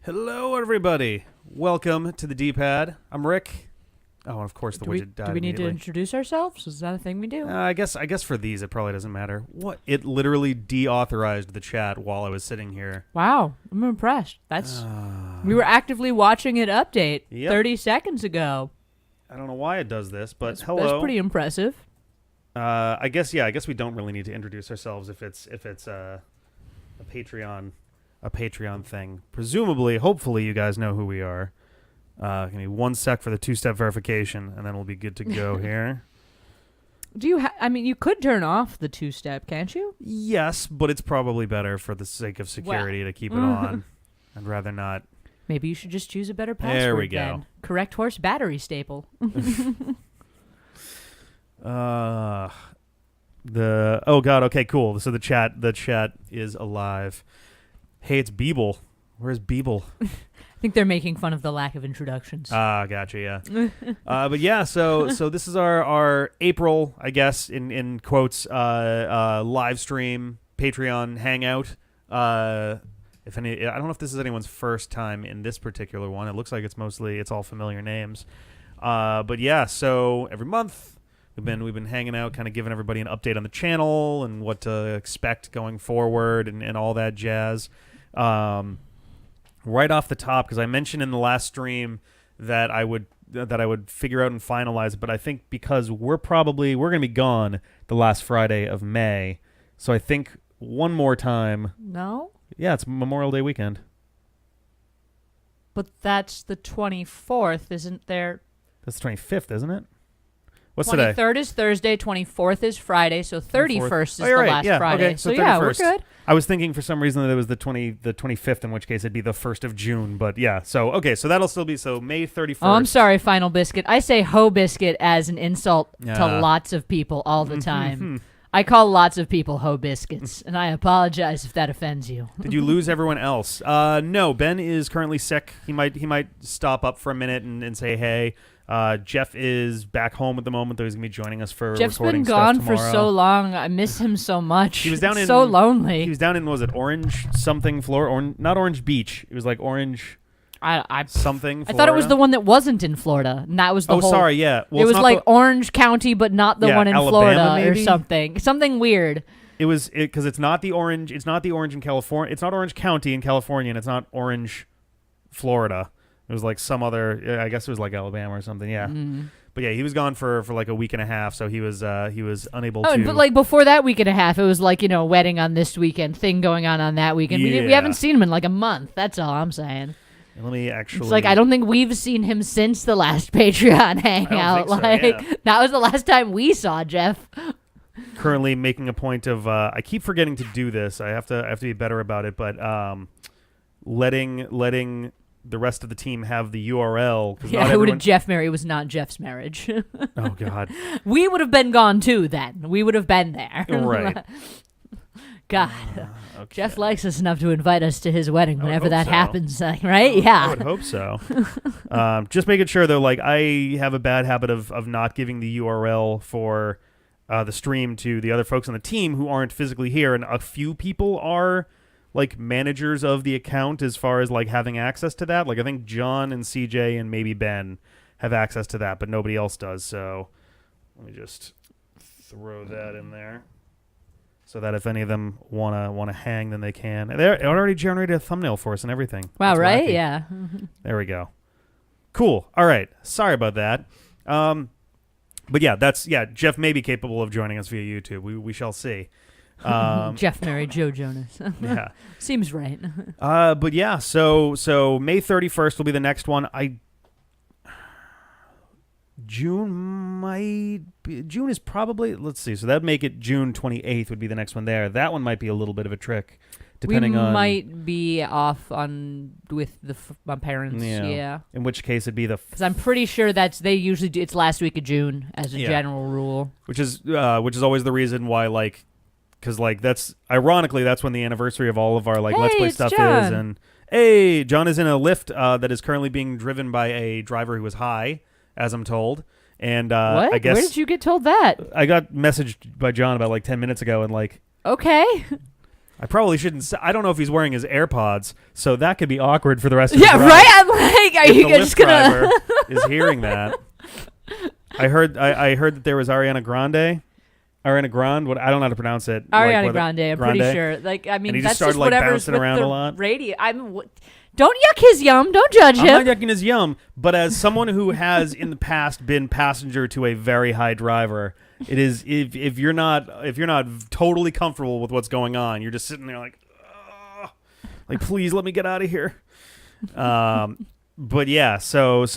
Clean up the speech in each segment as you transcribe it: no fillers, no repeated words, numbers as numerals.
Hello, everybody. Welcome to the D-pad. I'm Rick. Oh, and of course the widget died. Do we need to introduce ourselves? Is that a thing we do? I guess for these it probably doesn't matter. What? It literally deauthorized the chat while I was sitting here. Wow, I'm impressed. We were actively watching it update 30 seconds ago. I don't know why it does this, but hello. That's pretty impressive. I guess we don't really need to introduce ourselves if it's a Patreon thing. Presumably, hopefully, you guys know who we are. Give me 1 sec for the two-step verification, and then we'll be good to go here. Do you? You could turn off the two-step, can't you? Yes, but it's probably better for the sake of security to keep it on. I'd rather not. Maybe you should just choose a better password. There we go. Then. Correct horse battery staple. Oh god. Okay, cool. So the chat is alive. Hey, it's Beeble. Where's Beeble? I think they're making fun of the lack of introductions. Gotcha, yeah. But yeah, so this is our April, I guess, in quotes, live stream Patreon hangout. I don't know if this is anyone's first time in this particular one. It looks like it's all familiar names. But yeah, so every month we've been hanging out, kind of giving everybody an update on the channel and what to expect going forward and all that jazz. Right off the top, because I mentioned in the last stream that I would figure out and finalize it, but I think because we're going to be gone the last Friday of May, so I think one more time. No? Yeah, it's Memorial Day weekend. But that's the 24th, isn't there? That's the 25th, isn't it? What's today? 23rd is Thursday, 24th is Friday, so 31st is the last Friday. Okay, so yeah, we're good. I was thinking for some reason that it was the 25th, in which case it'd be the 1st of June, but yeah. So so that'll still be May 31st. Oh, I'm sorry, Final Biscuit. I say ho biscuit as an insult to lots of people all the time. I call lots of people ho biscuits, and I apologize if that offends you. Did you lose everyone else? No, Ben is currently sick. He might stop up for a minute and say hey. Jeff is back home at the moment, though he's going to be joining us for Jeff's recording stuff tomorrow. Jeff's been gone for so long. I miss him so much. He was down in so lonely. He was down in, was it Orange something, Florida? Not Orange Beach. It was like Orange something, Florida. I thought it was the one that wasn't in Florida, and that was the whole... Oh, sorry, yeah. Well, it was like Orange County, but not the one in Alabama, Florida maybe? or something. Something weird. It was because it's not the Orange. It's not the Orange in California. It's not Orange County in California, and it's not Orange, Florida. It was like some other. I guess it was like Alabama or something. Yeah. Mm. But yeah, he was gone for like a week and a half, so he was unable to. Oh, but like before that week and a half, it was like wedding on this weekend, thing going on that weekend. Yeah. We haven't seen him in like a month. That's all I'm saying. Let me actually. It's like I don't think we've seen him since the last Patreon hangout. That was the last time we saw Jeff. Currently making a point of I keep forgetting to do this. I have to be better about it, but letting the rest of the team have the URL. Yeah, who did Jeff marry? It was not Jeff's marriage. Oh God, we would have been gone too. Then we would have been there. Right. God, okay. Jeff likes us enough to invite us to his wedding whenever that happens, right? Yeah, I would hope so. Just making sure though, like I have a bad habit of not giving the URL for the stream to the other folks on the team who aren't physically here, and a few people are like managers of the account as far as like having access to that. Like I think John and CJ and maybe Ben have access to that, but nobody else does. So let me just throw that in there so that if any of them wanna hang, then they can. They already generated a thumbnail for us and everything. Wow, that's right? wacky. Yeah. There we go. Cool. All right. Sorry about that. But yeah, Jeff may be capable of joining us via YouTube. We shall see. Jeff married Joe Jonas. Yeah. Seems right. But yeah, so May 31st will be the next one. June is probably, let's see, so that'd make it June 28th would be the next one there. That one might be a little bit of a trick, depending on... We might be off with my parents, yeah. In which case it'd be the... Because I'm pretty sure they usually do, it's last week of June as a general rule. Which is always the reason why, like, because like that's when the anniversary of all of our like Let's Play stuff John. is, and hey, John is in a lift that is currently being driven by a driver who was high, as I'm told. And what? I guess where did you get told that? I got messaged by John about like 10 minutes ago, and like okay. I probably shouldn't. I don't know if he's wearing his AirPods, so that could be awkward for the rest of the Yeah, drive. right? I'm like, are If you the just Lyft going driver to... is hearing that. I heard that there was Ariana Grande. Ariana Grande, what I don't know how to pronounce it. Ariana Grande, I'm pretty sure. Like, I mean, and he that's just started just whatever's bouncing with around the a lot. radio. Don't yuck his yum. Don't judge him. I'm not yucking his yum, but as someone who has in the past been passenger to a very high driver, it is if you're not totally comfortable with what's going on, you're just sitting there like please let me get out of here. But yeah, so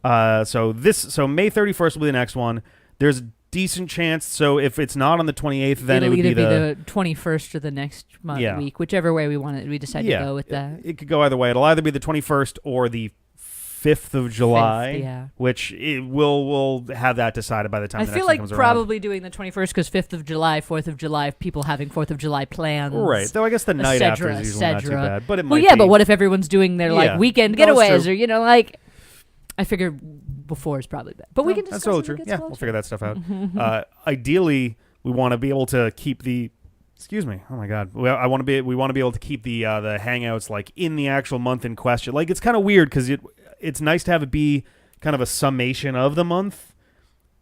May 31st will be the next one. There's a decent chance. So if it's not on the 28th, then it'll it would either be the 21st or the next week, whichever way we decide to go with that. It could go either way. It'll either be the 21st or the 5th of July, 5th, which we'll have that decided by the time. I the feel next like one comes probably doing the 21st because 5th of July, 4th of July, people having 4th of July plans. Right. Though I guess the night after is usually not too bad. But it might but what if everyone's doing their weekend getaways or I figure before is probably better. But we can discuss that's totally true. Yeah, we'll figure that stuff out. Ideally, we want to be able to keep the. Excuse me. Oh my God. We want to be able to keep the Hangouts in the actual month in question. It's kind of weird because it's nice to have it be kind of a summation of the month,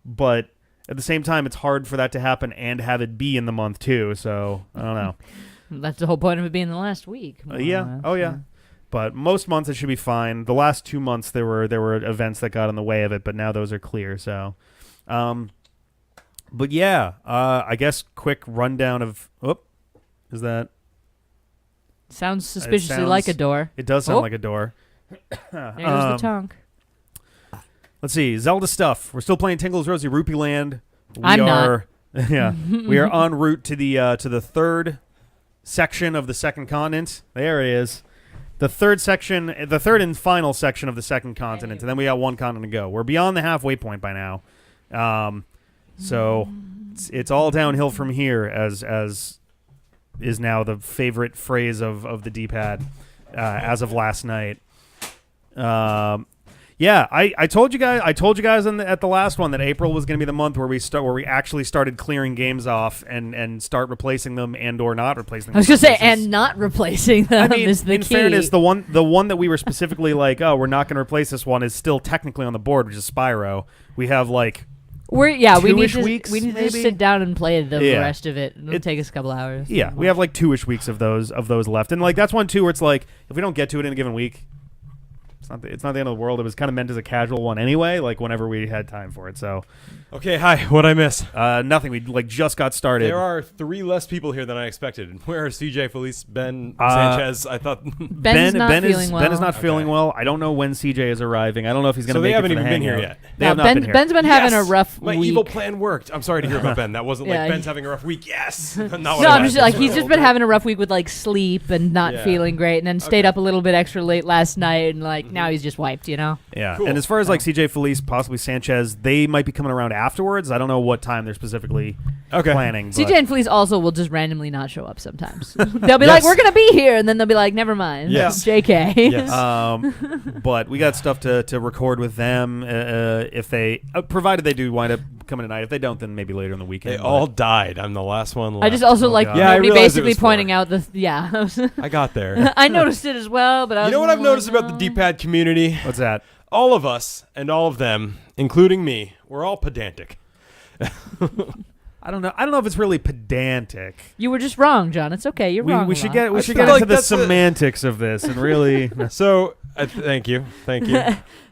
but at the same time, it's hard for that to happen and have it be in the month too. So I don't know. That's the whole point of it being the last week. Yeah. Oh yeah. But most months it should be fine. The last 2 months there were events that got in the way of it, but now those are clear. So, but yeah, I guess quick rundown of. Is that? Sounds suspiciously like a door. It does sound like a door. There's the tongue. Let's see, Zelda stuff. We're still playing Tingle's Rosy Rupee Land. I'm not. Yeah, we are en route to the third section of the second continent. There it is. The third and final section of the second continent, and then we got one continent to go. We're beyond the halfway point by now, so it's all downhill from here, as is now the favorite phrase of the D-pad as of last night. Yeah, I told you guys at the last one that April was going to be the month where we actually started clearing games off and start replacing them and or not replacing them. I was going to say and not replacing them is the key. In fairness, the one that we were specifically we're not going to replace this one is still technically on the board, which is Spyro. We have we need to just sit down and play the rest of it. It'll take us a couple hours. Yeah, we have 2-ish weeks of those left, and that's one too where it's if we don't get to it in a given week. It's not the end of the world. It was kind of meant as a casual one anyway, whenever we had time for it. So, okay, hi. What'd I miss? Nothing. We just got started. There are 3 less people here than I expected. Where are CJ, Felice, Ben, Sanchez? I thought Ben is not feeling well. I don't know when CJ is arriving. I don't know if he's going to make it for the Hangout. They haven't even have been here yet. not been here. Ben's been having a rough My week. evil plan worked. I'm sorry to hear about Ben. That wasn't Ben's having a rough week. Yes. I'm just he's just been having a rough week with sleep and not feeling great, and then stayed up a little bit extra late last night, and now he's just wiped, Yeah, cool. And as far as CJ, Felice, possibly Sanchez, they might be coming around afterwards. I don't know what time they're specifically planning. CJ and Felice also will just randomly not show up sometimes. They'll be like, we're going to be here, and then they'll be like, never mind. Yes. JK. Yes. But we got stuff to record with them if they, provided they do wind up coming tonight. If they don't, then maybe later in the weekend. They all died. I'm the last one left. I just also nobody basically pointing out I got there. I noticed it as well, but you know what I've noticed about the D-pad community? What's that? All of us and all of them, including me, we're all pedantic. I don't know if it's really pedantic. You were just wrong, John. It's okay. You're wrong. We should get feel into the semantics of this and really. So, thank you.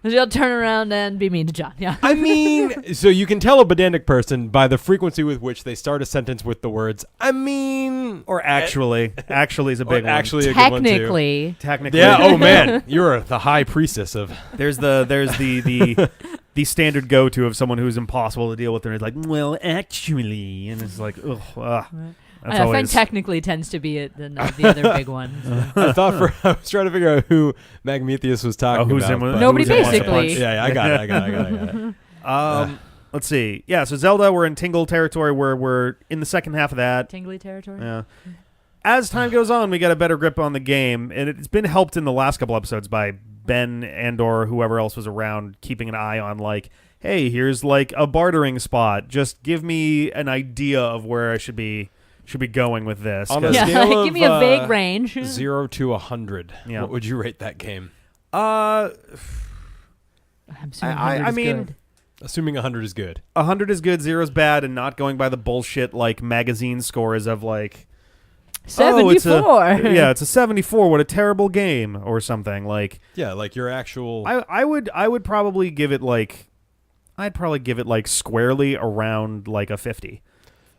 You'll turn around and be mean to John. Yeah. I mean, so you can tell a pedantic person by the frequency with which they start a sentence with the words "I mean" or "actually." Actually is a big one. Actually, a good one too. Technically. Yeah. Oh man, you're the high priestess of. There's the standard go-to of someone who's impossible to deal with, and it's well, actually, and it's I find technically tends to be the other big one. I was trying to figure out who Magmetheus was talking about. Nobody basically. Yeah, I got it. Let's see. Yeah, so Zelda, we're in Tingle territory. We're in the second half of that. Tingly territory? Yeah. As time goes on, we get a better grip on the game, and it's been helped in the last couple episodes by Ben and or whoever else was around keeping an eye on hey, here's a bartering spot. Just give me an idea of where I should be should be going with this. On a 'cause- scale give of, me a vague range. 0 to 100. Yeah. What would you rate that game? I'm assuming I 100 is mean, good. Assuming 100 is good. 100 is good, 0 is bad, and not going by the bullshit like magazine scores of like 74. it's a 74. What a terrible game, or something like. Yeah, like your actual. I would probably give it like, I'd probably give it like squarely around like a 50.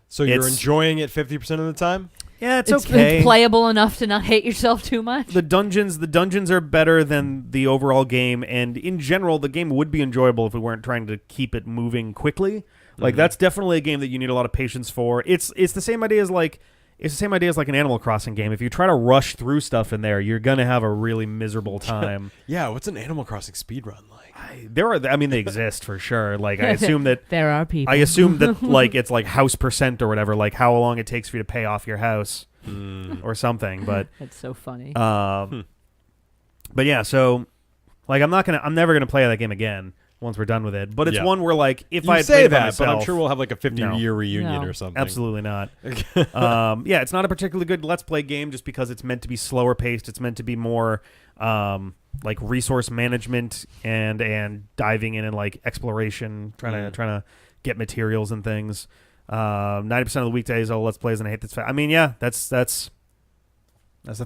So you're it's- enjoying it 50% of the time? Yeah, it's okay. It's playable enough to not hate yourself too much. The dungeons are better than the overall game, and in general, the game would be enjoyable if we weren't trying to keep it moving quickly. Like that's definitely a game that you need a lot of patience for. It's the same idea as like. It's the same idea as like an Animal Crossing game. If you try to rush through stuff in there, you're gonna have a really miserable time. Yeah, what's an Animal Crossing speedrun like? They exist for sure. Like I assume that there are people. like it's like house percent or whatever, like how long it takes for you to pay off your house or something. But That's so funny. but yeah, so like I'm never gonna play that game again once we're done with it. But it's one where like if You I say played it by that, myself, but I'm sure we'll have like a 50-year reunion No. or something. absolutely not. Yeah, it's not a particularly good Let's Play game just because it's meant to be slower paced. It's meant to be more like resource management and diving in and like exploration, trying to get materials and things. 90% of the weekdays, Let's Plays, and I hate this. I mean, yeah, that's the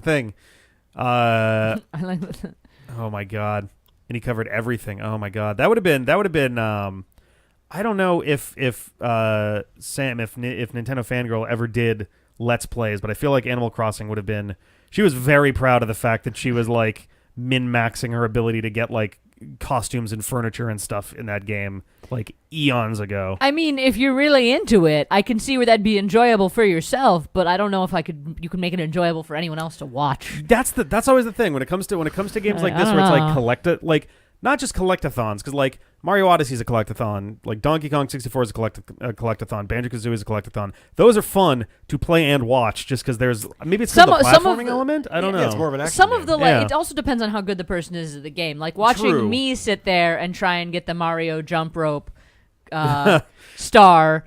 thing. I like that. Oh my god. And he covered everything. Oh my god. That would have been I don't know if Nintendo Fangirl ever did Let's Plays, but I feel like Animal Crossing would have been. She was very proud of the fact that she was like min-maxing her ability to get like costumes and furniture and stuff in that game like eons ago. I mean, if you're really into it, I can see where that'd be enjoyable for yourself, but I don't know if you could make it enjoyable for anyone else to watch. That's always the thing when it comes to games like this where it's like like not just collectathons, because like Mario Odyssey is a collectathon, like Donkey Kong 64 is a collectathon, Banjo-Kazooie is a collectathon. Those are fun to play and watch just because there's maybe it's the platforming element. I don't know. Yeah, it's more of an action Some game. of the it also depends on how good the person is at the game. Like watching True. me sit there and try and get the Mario jump rope star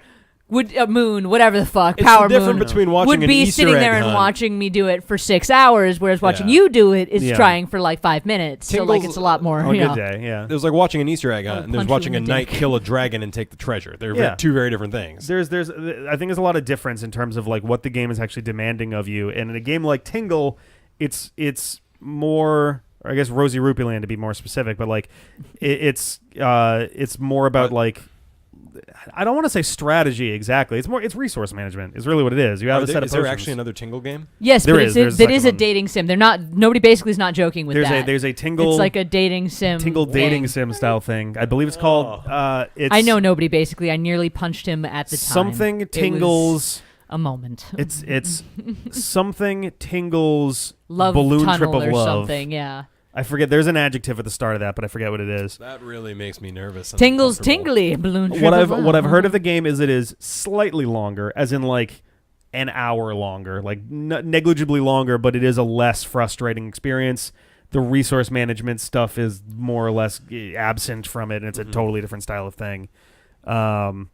moon, whatever the fuck, It's power the difference moon, between watching would an be Easter sitting egg there and hunt. watching me do it for 6 hours, whereas watching you do it is Yeah. trying for like 5 minutes. So like Tingles- it's a lot more. On a you know. good day, yeah. It was like watching an Easter egg hunt, and there's punch you watching a in the knight dick. kill a dragon and take the treasure. They're Yeah. two very different things. I think there's a lot of difference in terms of like what the game is actually demanding of you. And in a game like Tingle, it's more, or I guess Rosie Rupee Land to be more specific, but like it's more about like, I don't want to say strategy exactly. It's resource management. Is really what it is. You have a set of Is there potions. actually another Tingle game? Yes, There but is. There's a it is a second one. dating sim. They're not. Nobody basically is not joking with that. There's a Tingle. It's like a dating sim. Tingle dating thing. sim style thing. I believe it's called. It's I know nobody basically. I nearly punched him at the time. something It was tingles. a moment. It's something tingles. Love balloon tunnel trip of or love. something. Yeah. I forget. There's an adjective at the start of that, but I forget what it is. That really makes me nervous. and Tingles, uncomfortable. tingly, balloon. What trip I've of what I've love. heard of the game is it is slightly longer, as in like an hour longer, like negligibly longer, but it is a less frustrating experience. The resource management stuff is more or less absent from it, and it's a totally different style of thing. Peter,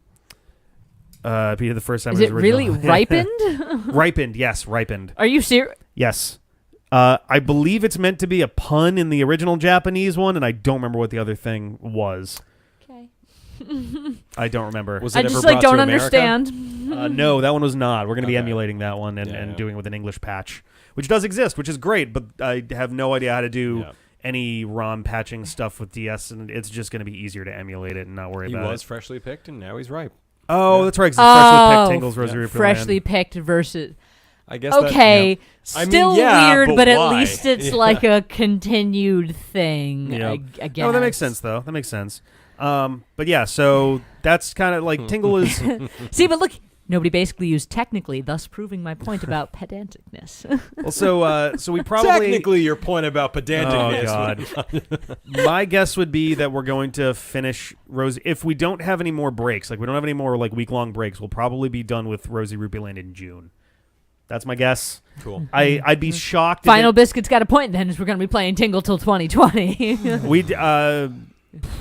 the first time Is was it really original. ripened? Ripened, yes, ripened, Are you serious? yes. I believe it's meant to be a pun in the original Japanese one, and I don't remember what the other thing was. Okay. I don't remember. Was I it ever just like brought to don't America? understand. No, that one was not. We're going to be Okay. emulating that one and Yeah. doing it with an English patch, which does exist, which is great, but I have no idea how to do any ROM patching stuff with DS, and it's just going to be easier to emulate it and not worry He about was it. freshly picked, and now he's ripe. Oh, that's right. 'Cause it's freshly picked Tingles Rosary Rupee freshly Land. picked versus. I guess. Okay, I mean, still yeah, weird, but but at why? least it's Yeah. like a continued thing. Yeah. I guess. Oh, that makes sense, though. That makes sense. But yeah, so that's kind of like Tingle is. See, but look, nobody basically used technically, thus proving my point about pedanticness. Well, so we probably. Technically, your point about pedanticness. Oh God! My guess would be that we're going to finish Rosie. If we don't have any more breaks, like we don't have any more like week-long breaks, we'll probably be done with Rosie Rupee Land in June. That's my guess. Cool. I'd be shocked. Final Biscuit's got a point then, is we're going to be playing Tingle till 2020.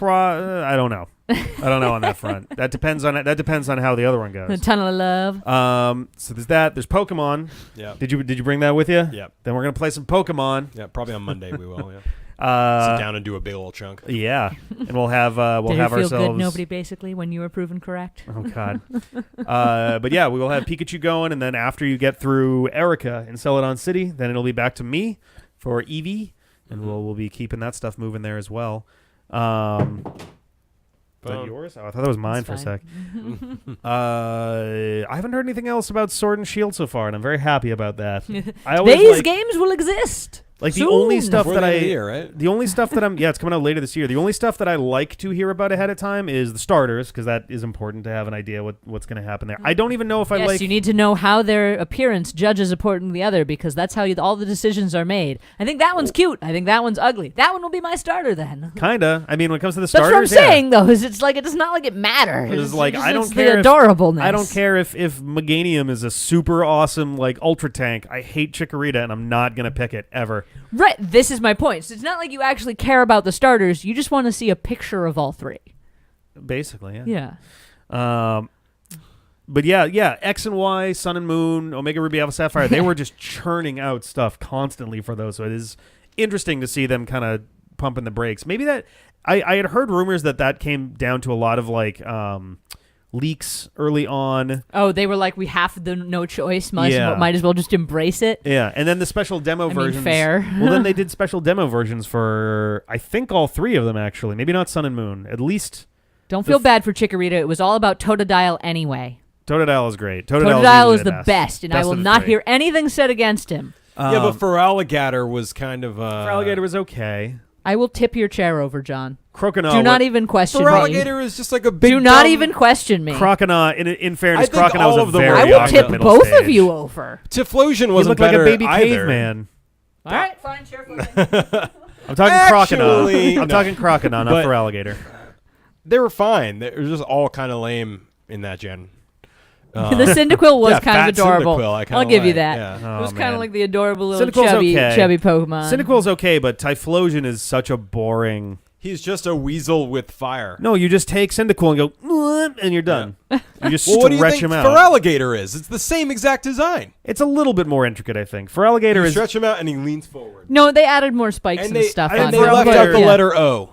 I don't know. I don't know on that front. That depends on how the other one A goes. tunnel of love. So there's that. There's Pokemon. Yeah. Did you bring that with you? Yeah. Then we're gonna play some Pokemon. Yeah, probably on Monday we will. Yeah. Sit down and do a big old chunk. Yeah, and we'll have Did it feel ourselves. good, nobody, basically, when you were proven correct? Oh God. But yeah, we will have Pikachu going, and then after you get through Erica in Celadon City, then it'll be back to me for Eevee, and we'll be keeping that stuff moving there as well. Is that yours? Oh, I thought that was mine That's for a sec. I haven't heard anything else about Sword and Shield so far, and I'm very happy about that. I always These games will exist. like the soon. only stuff Before that the end I of the year, right? the only stuff that I'm it's coming out later this year. The only stuff that I like to hear about ahead of time is the starters, because that is important to have an idea what's going to happen there. I don't even know if I Yes, like. you need to know how their appearance judges according to the other, because that's how all the decisions are made. I think that one's cute. I think that one's ugly. That one will be my starter then. Kinda. I mean, when it comes to the That's starters, what I'm saying, though. Is it's like it's not like it matters. It's like, I don't it's care the adorableness. I don't care if Meganium is a super awesome like ultra tank. I hate Chikorita, and I'm not gonna pick it ever. Right. This is my point. So it's not like you actually care about the starters. You just want to see a picture of all three. Basically, yeah. Yeah. But yeah, X and Y, Sun and Moon, Omega Ruby, Alpha Sapphire, they were just churning out stuff constantly for those. So it is interesting to see them kind of pumping the brakes. Maybe that I had heard rumors that came down to a lot of like leaks early on. Oh, they were like, we have no choice. Might as well just embrace it. Yeah, and then the special demo versions. Fair. Well, then they did special demo versions for I think all three of them actually. Maybe not Sun and Moon. At least Don't feel bad for Chikorita. It was all about Totodile anyway. Totodile is great. Totodile is the best, and I will of the not three. hear anything said against him. Yeah, but Feraligatr was kind of... Feraligatr was okay. I will tip your chair over, John. Croconaw. Do not even question me. Feraligatr is just like a big Do not dumb- even question me. Croconaw, in fairness, I think Croconaw all was of a them very were I will awkward tip middle both stage. of you over. Typhlosion He wasn't looked like a better baby either. caveman. All right, fine, chair for me. I'm talking Actually, Croconaw. I'm no. talking Croconaw, not But- Feraligatr. They were fine. They were just all kind of lame in that gen. The Cyndaquil was yeah, kind of fat adorable. Cyndaquil, I kinda I'll give you like, that. yeah. It was Oh, kind man. of like the adorable little Cyndaquil's okay. chubby Pokemon. Cyndaquil's okay, but Typhlosion is such a boring... He's just a weasel with fire. No, you just take Cyndaquil and go, "Mwah," and you're done. You just Well, what do you stretch think him out. Feraligatr is? It's the same exact design. It's a little bit more intricate, I think. Feraligatr You is... stretch him out and he leans forward. No, they added more spikes and, And they, stuff and on they it. left Feraligatr- out the Yeah. letter O.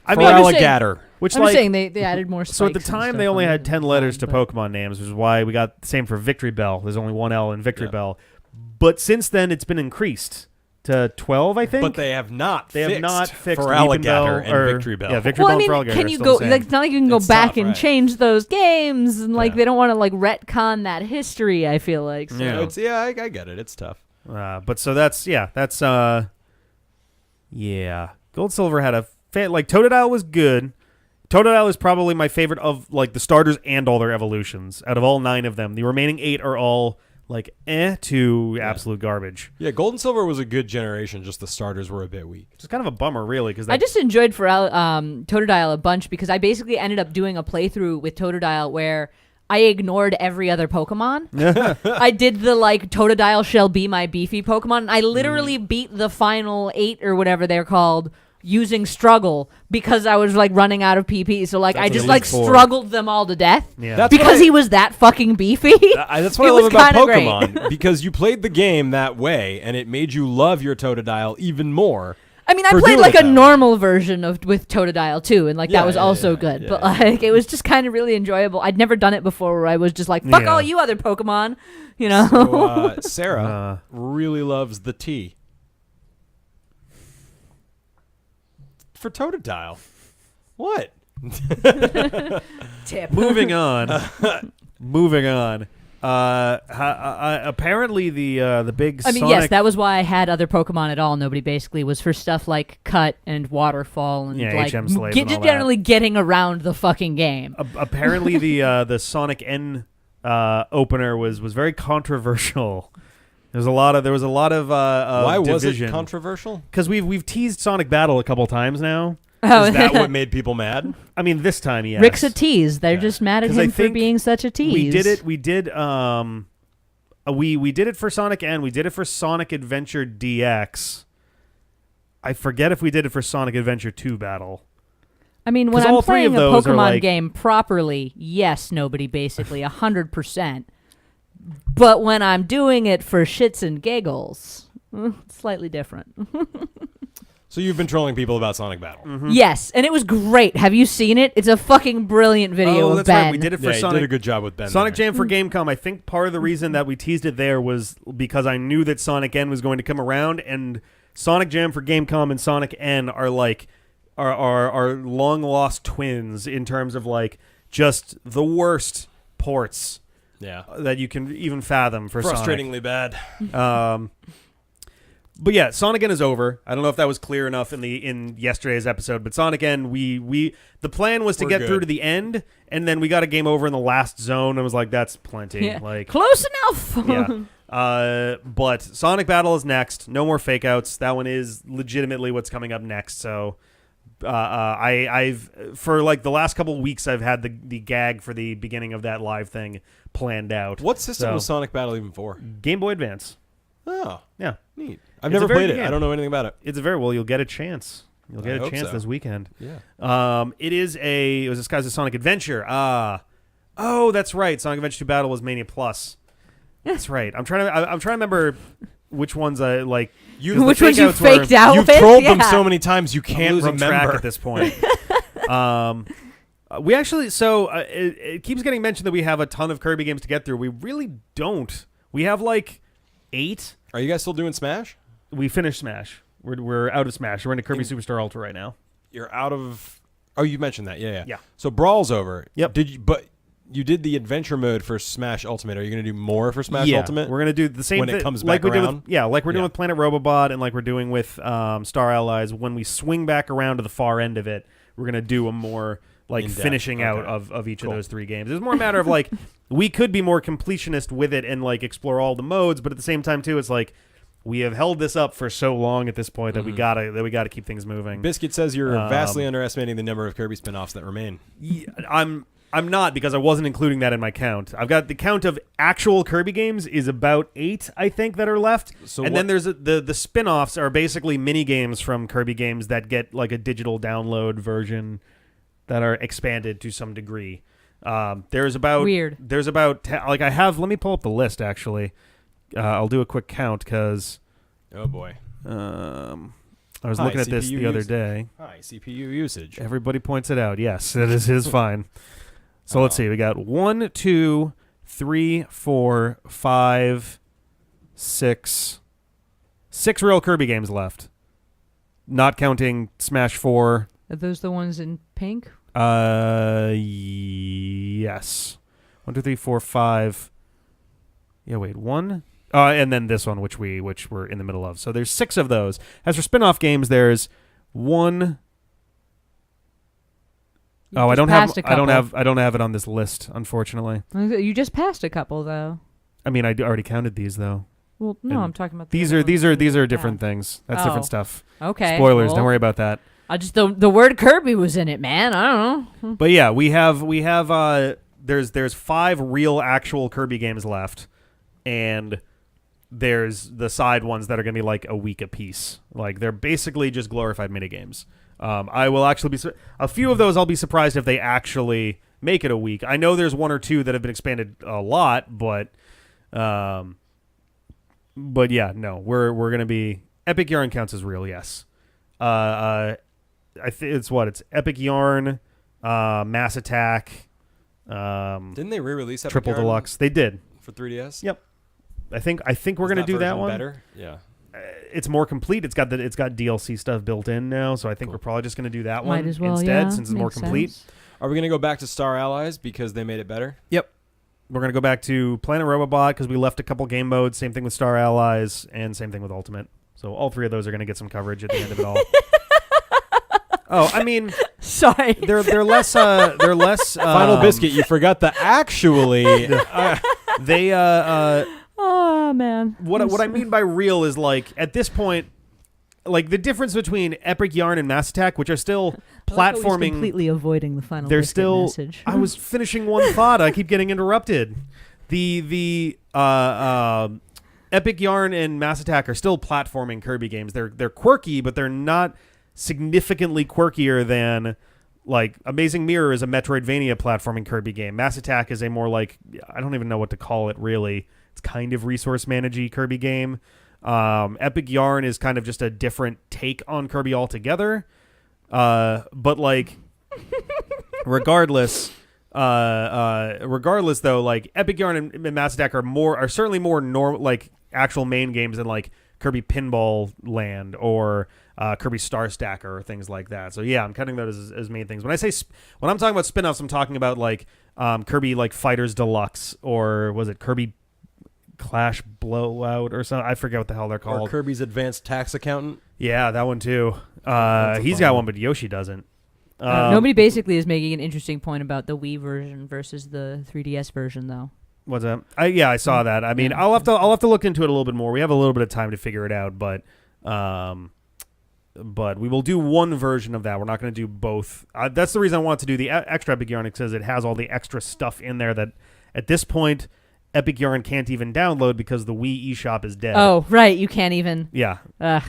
I mean, I'm just saying- Feraligatr. which I'm like... saying they added more spikes. So at the and time, stuff they only on had it. 10 letters to But- Pokemon names, which is why we got the same for Victory Bell. There's only one L in Victory Yeah. Bell. But since then, it's been increased to 12, I think. But they have not They have not fixed Feraligatr Weepinbell and or Victory Bell. Yeah, Victory Well, I Bell mean, and Feraligatr can are you still go? the same. Like, it's not like you can go It's back tough, and right. change those games, and like Yeah. they don't want to like retcon that history. I feel like. So. Yeah. I get it. It's tough. But so that's Gold Silver had a like Totodile was good. Totodile is probably my favorite of like the starters and all their evolutions. Out of all 9 of them, the remaining 8 are all like to absolute garbage. Yeah, Gold and Silver was a good generation. Just the starters were a bit weak. It's kind of a bummer, really, because I just enjoyed Totodile a bunch because I basically ended up doing a playthrough with Totodile where I ignored every other Pokemon. I did the like Totodile shall be my beefy Pokemon. I literally beat the final 8 or whatever they're called using struggle because I was like running out of PP. So like I just like struggled them all to death. Yeah. That's Because what he was that fucking beefy. That's what It I love was about kinda great. Pokemon because you played the game that way and it made you love your Totodile even more. I mean, I for played doing like it a that way. normal version with Totodile too, and like Yeah, that was yeah, also yeah, good. yeah, But yeah. like it was just kind of really enjoyable. I'd never done it before, where I was just like, "Fuck Yeah. all you other Pokemon," you know. So, Sarah really loves the T. For Totodile. What? Tip. Moving on. Apparently the big I mean, Sonic... yes, that was why I had other Pokemon at all. Nobody basically was for stuff like Cut and Waterfall and Yeah, like HM Slave and all just that. generally getting around the fucking game. Apparently the Sonic N opener was very controversial. There was a lot of Why was division. it controversial? Because we've teased Sonic Battle a couple times now. Oh, Is that what made people mad? I mean, this time, yes. Rick's a tease. They're just mad at 'Cause I him for think being such a tease. We did it. We did. We did it for Sonic N. We did it for Sonic Adventure DX. I forget if we did it for Sonic Adventure 2 Battle. I mean, when 'Cause I'm all three of playing a those are Pokemon like- game properly, yes, nobody basically 100%. But when I'm doing it for shits and giggles, it's slightly different. So you've been trolling people about Sonic Battle. Yes, and it was great. Have you seen it? It's a fucking brilliant video Oh, of that's Ben. right. We did it for Yeah, you Sonic. did a good job with Ben. Sonic there. Jam for Gamecom. I think part of the reason that we teased it there was because I knew that Sonic N was going to come around, and Sonic Jam for Gamecom and Sonic N are like are long lost twins in terms of like just the worst ports Yeah. that you can even fathom for Frustratingly bad. Sonic. But yeah, Sonic N is over. I don't know if that was clear enough in yesterday's episode, but Sonic N, we the plan was to We're get good. through to the end, and then we got a game over in the last zone, and was like, that's plenty. Yeah. Like, Close enough. yeah. But Sonic Battle is next. No more fake outs. That one is legitimately what's coming up next. So, I've for like the last couple of weeks, I've had the gag for the beginning of that live thing planned out. What system So, was Sonic Battle even for? Game Boy Advance. Oh, Yeah, neat. I've It's a never very played good it. game. I don't know anything about it. it's a very well. You'll get a chance. You'll I get a hope chance so. this weekend. Yeah. It was disguised as Sonic Adventure. Oh, that's right. Sonic Adventure 2 Battle was Mania Plus. That's right. I'm trying to remember which ones I like. Which ones you faked out You've with? trolled them Yeah. so many times you I'm can't losing track remember. at this point. We actually it keeps getting mentioned that we have a ton of Kirby games to get through. We really don't. We have like 8. Are you guys still doing Smash? We finished Smash. We're out of Smash. We're into Kirby Superstar Ultra right now. You're out of. Oh, you mentioned that. Yeah. Yeah. So Brawl's over. Yep. But you did the adventure mode for Smash Ultimate. Are you going to do more for Smash Yeah, Ultimate? we're gonna do the same when it thing comes like back we around? did with, like we're doing Yeah. with Planet Robobot and like we're doing with Star Allies. When we swing back around to the far end of it, we're gonna do a more like In-depth. finishing out Okay. of each Cool. of those 3 games. It's more a matter of like we could be more completionist with it and like explore all the modes, but at the same time too, it's like we have held this up for so long at this point that we gotta keep things moving. Biscuit says you're vastly underestimating the number of Kirby spin-offs that remain. Yeah, I'm not, because I wasn't including that in my count. I've got the count of actual Kirby games is about 8, I think, that are left. So and then there's the spin-offs are basically mini games from Kirby games that get like a digital download version that are expanded to some degree. There's about Weird. There's about like I have. Let me pull up the list actually. I'll do a quick count because Oh boy. I was Hi, looking at this CPU the other use- day. High CPU usage. Everybody points it out. Yes, it is fine. So let's see. We got 1, 2, 3, 4, 5, 6 real Kirby games left. Not counting Smash 4. Are those the ones in pink? Yes. 1, 2, 3, 4, 5. Yeah, wait. 1. And then this one, which we're in the middle of. So there's 6 of those. As for spin-off games, there's 1. You Oh, I just don't passed have a I don't couple. have it on this list, unfortunately. You just passed a couple, though. I mean, I already counted these though. Well, no, And I'm talking about the These other are these ones are you these are passed. different things. That's Oh. different stuff. Okay. Spoilers. well, Don't worry about that. I just the word Kirby was in it, man. I don't know. But yeah, we have there's 5 real actual Kirby games left, and there's the side ones that are going to be like a week a piece. Like they're basically just glorified mini games. I will actually be a few of those. I'll be surprised if they actually make it a week. I know there's 1 or 2 that have been expanded a lot, but yeah, no, we're gonna be Epic Yarn counts as real. Yes, it's Epic Yarn, Mass Attack, Didn't they re-release Epic Triple Yarn Deluxe. They did. for 3DS? Yep. I think we're Is gonna do that version one. better. Yeah. It's more complete. It's got DLC stuff built in now, so I think Cool. we're probably just gonna do that Might one as well, instead yeah. since it's more Makes complete. sense. Are we going to go back to Star Allies because they made it better? Yep. We're gonna go back to Planet Robobot because we left a couple game modes. Same thing with Star Allies, and same thing with Ultimate. So all 3 of those are gonna get some coverage at the end of it all. Oh, I mean, Sorry. they're less Final Biscuit, you forgot the actually. They Oh man. what I mean by real is like at this point, like the difference between Epic Yarn and Mass Attack, which are still platforming. Completely avoiding the final. They're Biscuit still. message. I was finishing one thought. I keep getting interrupted. The Epic Yarn and Mass Attack are still platforming Kirby games. They're quirky, but they're not significantly quirkier than like Amazing Mirror is a Metroidvania platforming Kirby game. Mass Attack is a more like, I don't even know what to call it really. It's kind of resource managey Kirby game. Epic Yarn is kind of just a different take on Kirby altogether. But like, regardless though, like Epic Yarn and Mass Attack are certainly more like actual main games than like Kirby Pinball Land or Kirby Star Stacker or things like that. So yeah, I'm cutting those as main things. When I'm talking about spin-offs, I'm talking about like Kirby like Fighters Deluxe, or was it Kirby Clash Blowout or something? I forget what the hell they're called. Or Kirby's Advanced Tax Accountant. Yeah, that one too. He's got one, but Yoshi doesn't. Nobody basically is making an interesting point about the Wii version versus the 3DS version, though. What's that? I saw that. I mean, I'll have to look into it a little bit more. We have a little bit of time to figure it out, but we will do one version of that. We're not going to do both. That's the reason I want to do the extra Epic Yarn, because it has all the extra stuff in there that at this point Epic Yarn can't even download because the Wii eShop is dead. Oh, right. You can't even. Yeah. Ugh.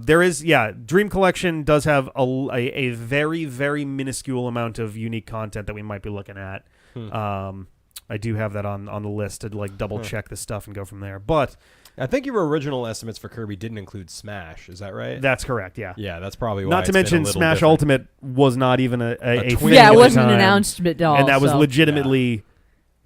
There is, Dream Collection does have a very, very minuscule amount of unique content that we might be looking at. I do have that on the list to like double check this stuff and go from there. But I think your original estimates for Kirby didn't include Smash. Is that right? That's correct. Yeah. Yeah, that's probably why. Not to mention Smash different. Ultimate was not even a thing yeah, at it the wasn't time. announced at all. And that was so. legitimately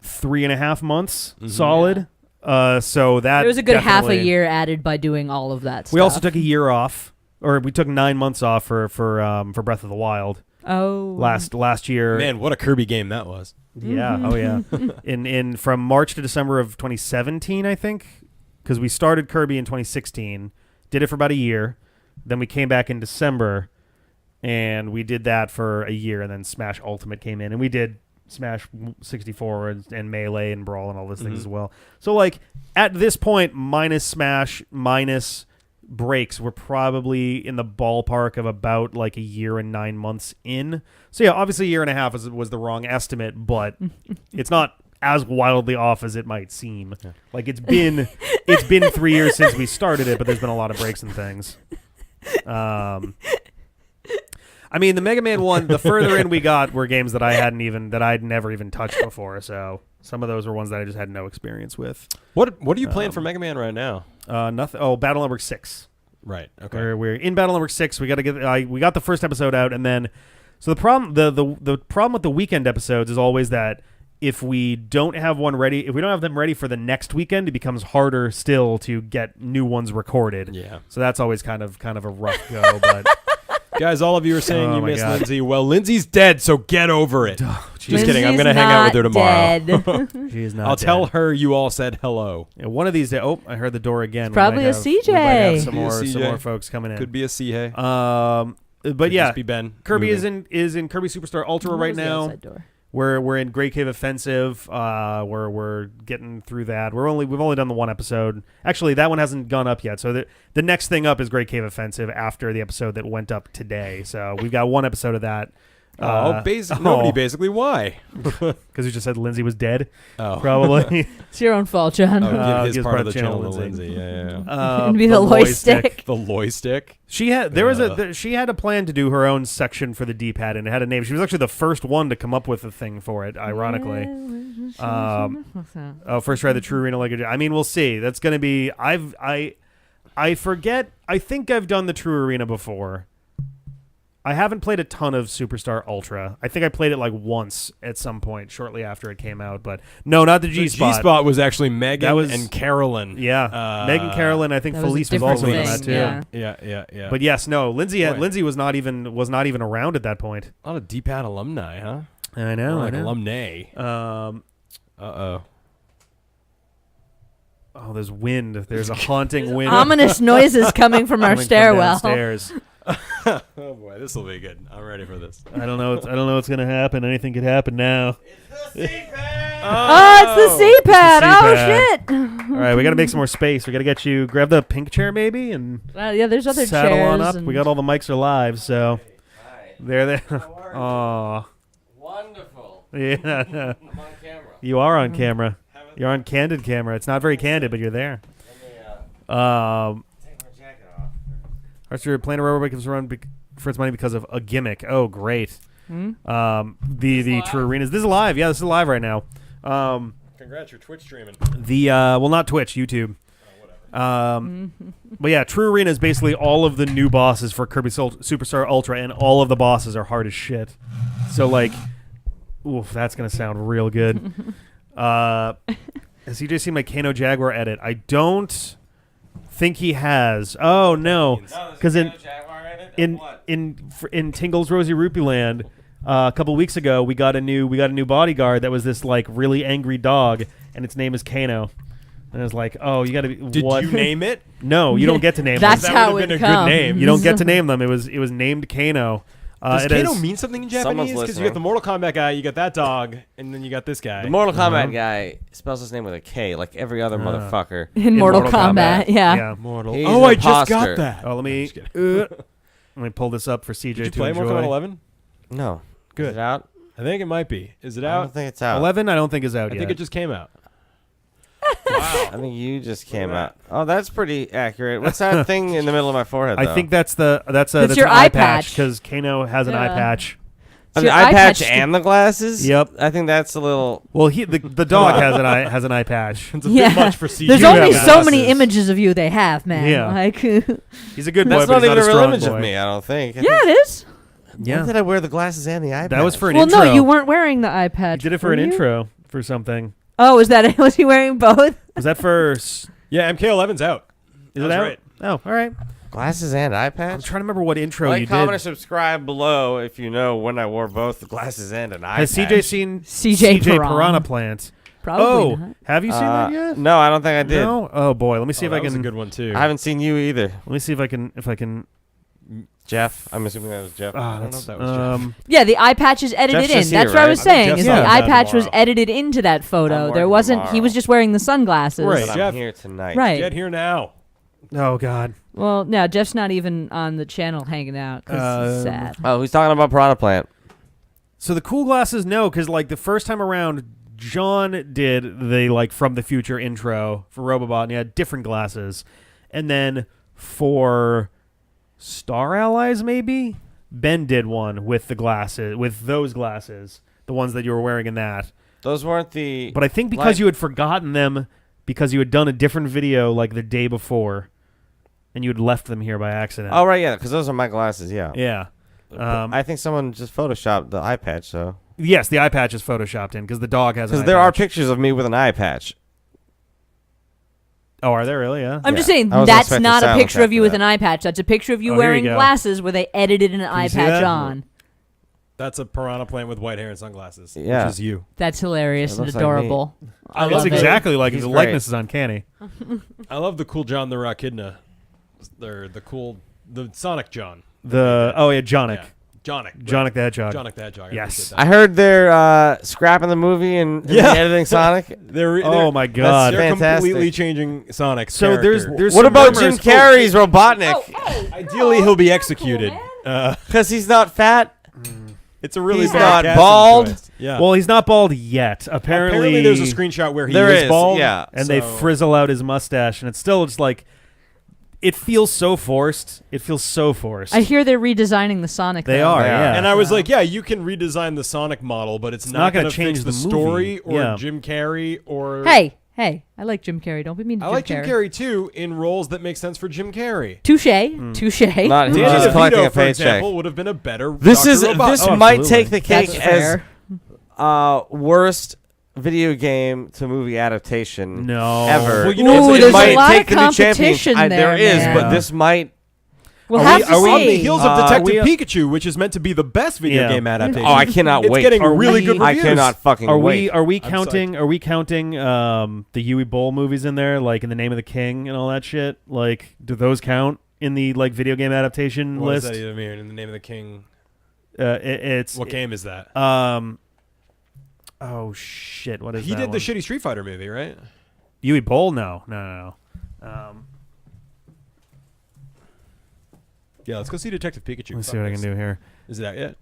3.5 months solid. So that there was a good half a definitely- year added by doing all of that stuff. We also took a year off, or we took 9 months off for Breath of the Wild. Oh. Last year. Man, what a Kirby game that was. Yeah. Oh yeah. in from March to December of 2017, I think, because we started Kirby in 2016, did it for about a year, then we came back in December, and we did that for a year, and then Smash Ultimate came in, and we did Smash 64 and Melee and Brawl and all those things as well. So like at this point, minus Smash, minus breaks, we're probably in the ballpark of about like a year and 9 months in. So yeah, obviously a year and a half was the wrong estimate, but it's not as wildly off as it might seem. Yeah. Like it's been 3 years since we started it, but there's been a lot of breaks and things. I mean, the Mega Man one, the further in we got were games that I'd never even touched before. So some of those were ones that I just had no experience with. What are you playing for Mega Man right now? Nothing. Oh, Battle Network 6. Right. Okay. We're in Battle Network 6. We got to get. We got the first episode out, and then so the problem with the weekend episodes is always that if we don't have one ready, if we don't have them ready for the next weekend, it becomes harder still to get new ones recorded. Yeah. So that's always kind of a rough go, but. Guys, all of you are saying Oh you my miss God. Lindsay. Well, Lindsay's dead, so get over it. Just kidding. I'm Lindsay's going to hang out with her not tomorrow. dead. She is not. I'll dead. tell her you all said hello. Yeah, one of these days. Oh, I heard the door again. It's probably a CJ. We might have some Could be a more CJ. folks coming in. Could be a C-Hey. But Could yeah, just be Ben. Kirby moving. is in Kirby Superstar Ultra What right was the now. outside door? We're in Great Cave Offensive. We're getting through that. We've only done the one episode. Actually, that one hasn't gone up yet. So the next thing up is Great Cave Offensive after the episode that went up today. So we've got one episode of that. Nobody basically. Why? Because we just said Lindsay was dead. Oh. Probably. It's your own fault, John. Give his gives part of the channel to Lindsay. Yeah. It'd be the Loy stick. The Loy stick. She had she had a plan to do her own section for the D-pad, and it had a name. She was actually the first one to come up with a thing for it. Ironically, first try the True Arena Lego. I mean, we'll see. That's going to be. I forget. I think I've done the True Arena before. I haven't played a ton of Superstar Ultra. I think I played it like once at some point shortly after it came out, but no, not the G-Spot. The G-Spot was actually Megan That was- and Carolyn. Yeah, Megan, Carolyn. I think That was a Felice was also in different that thing, too. yeah. Yeah. But yes, no, Lindsay. Boy. Lindsay was not even around at that point. A lot of D-pad alumni, huh? I know. Or like I know. alumnae. Uh-oh. Oh, there's wind. There's a haunting wind. Ominous noises coming from our coming from stairwell. downstairs. Oh boy, this will be good. I'm ready for this. I don't know. I don't know what's gonna happen. Anything could happen now. Oh, it's the C-pad. Oh, C-pad. shit. All right, we got to make some more space. We got to get you grab the pink chair maybe and Yeah, there's other saddle chairs. on up. and- We got all the mics are live, so Hi. there. How are you? Aw, Wonderful. yeah. I'm on camera. You are on camera. You're on candid camera. It's not very candid, but you're there. Let me take my jacket off. Archer playing a Robobot gives a run for its money because of a gimmick. Oh, great. The True Arenas. This is live. Yeah, this is live right now. Congrats, you're Twitch streaming. Well, not Twitch, YouTube. But yeah, True Arena is basically all of the new bosses for Kirby Superstar Ultra, and all of the bosses are hard as shit. So like, oof, that's gonna sound real good. Has CJ seen my Kano Jaguar edit? I don't think he has. Oh no, because in Tingle's Rosy Rupee Land, a couple weeks ago we got a new bodyguard that was this like really angry dog, and its name is Kano. And I was like, oh, you got to be. Did what? you name it? No, you don't get to name That's them. That how would have it been a good name. You don't get to name them. It was named Kano. Does it Kano is- mean something in Someone's Japanese? Because you listening. got the Mortal Kombat guy, you got that dog, and then you got this guy. The Mortal Kombat guy spells his name with a K, like every other motherfucker. In Mortal Kombat, yeah. Yeah. Mortal. He's Oh, an I just got imposter. that. Oh, let me Just kidding. let me pull this up for CJ Did you to play enjoy. Mortal Kombat 11? No. Good. Is it out? I think it might be. Is it I out? don't think it's out. 11, I don't think is out I yet. think it just came out. I think you just came out. Oh, that's pretty accurate. What's that thing in the middle of my forehead? I though? think that's It's an your eye eye patch patch. because Kano has an eye Yeah. patch. It's the your eye patch patch and the glasses. Yep. I think that's a little. Well, the dog has an eye patch. It's a Yeah. bit much for CG. There's You only have so many glasses. images of you they have, man. Yeah. Like, He's a good boy, That's but not he's even not a real strong image boy. of me. I don't think. yeah, it is. Yeah. When did I wear the glasses and the eye patch? That was for an Well, intro. no, you weren't wearing the eye patch. You did it for were an you? intro for something. Oh, was he wearing both? Was that for? Yeah, MK11's out. Is That it was out? right. Oh, all right. glasses and eye I'm patch. trying to remember what intro Like, you comment, did. and subscribe below if you know when I wore both the glasses and an eye Has patch. CJ seen CJ Piranha Plant? Probably Oh, not. have you seen that yet? No, I don't think I did. No. Oh boy, let me see if I That was a can. good one too. I haven't seen you either, Let me see if I can. Jeff. I'm assuming that was Jeff. Ah, don't know that's, if that was Jeff. Yeah, the eye patch is edited Jeff's in. just That's here, what I was right? I think saying. Is Jeff's the not eye bad patch was tomorrow. edited into that photo. I'm There working wasn't. He tomorrow. was just wearing the sunglasses. Right. I'm Jeff. here tonight. Right. Get here now. Oh God. Well, no, Jeff's not even on the channel hanging out because he's sad. Oh, who's talking about Piranha Plant? So the cool glasses, no, because like the first time around, John did the like from the future intro for Robobot, and he had different glasses, and then for Star Allies, maybe Ben did one with the glasses, with those glasses, the ones that you were wearing in that. Those weren't the. But I think because Like- you had forgotten them, because you had done a different video like the day before, and you had left them here by accident. Oh right, yeah, because those are my glasses. Yeah. yeah. I think someone just photoshopped the eye patch. So Yes, the eye patch is photoshopped in because the dog has. because An there eye are patch. pictures of me with an eye patch. Oh, are there really? Yeah. I'm just Yeah. saying I was that's expecting not a silence picture of you after with that. an eye patch. That's a picture of you Oh, here you wearing go. glasses where they edited an eye see patch that? on. That's a Piranha Plant with white hair and sunglasses. Yeah. Which is you. That's hilarious It and looks like me. adorable. I That's love it. exactly like He's the great. likeness is uncanny. I love the cool John the Rockidna. The Sonic John. Jonic. Yeah. Jonic. Jonic the Hedgehog. Jonic the Hedgehog. I Yes. appreciate I heard they're scrapping the movie and Yeah. editing Sonic. that. They're, Oh my God. They're Fantastic. completely changing Sonic's So there's character. there's What some about Jim rumors- Carrey's Robotnik? Ideally, he'll be executed. Because he's not fat. It's a really He's bad not casting bald. choice. Yeah. Well, he's not bald yet. Apparently, there's a screenshot where he There is is, bald. yeah. and they so- frizzle out his mustache, and it's still just like it feels so forced. It feels so forced. I hear they're redesigning the Sonic. They though. are, They are. yeah. And I was like, yeah, you can redesign the Sonic model, but it's not not gonna going to change change the the story movie. or Yeah. Jim Carrey or. Hey, I like Jim Carrey. Don't be mean to I like Jim Carrey too in roles that make sense for Jim Carrey. Touche. Touche. Not Danny he's just collecting DeVito, a for paycheck. example, would have been a better. This Dr. is Robot. this Oh, might absolutely. take the cake That's as fair. worst video game to movie adaptation no ever. Well, you know, Ooh, it there's might a lot take of the new championship. competition There is, man. but this might. We'll Are have we- to are we on the see. heels of Are Detective we- Pikachu, which is meant to be the best video Yeah. game adaptation. Oh, I cannot it's wait. getting Are really we- good I reviews. cannot fucking Are wait. we I'm counting? Are we counting the Yui Bowl movies in there, like In the Name of the King and all that shit? Like, do those count in the like video game adaptation What does list? that even mean? In the Name of the King. It's What game is that? Oh shit! What is He that did the one? shitty Street Fighter movie, right? Yui Bowl? No. Yeah, let's go see Detective Pikachu. Let's see what I can do here. Is it out yet?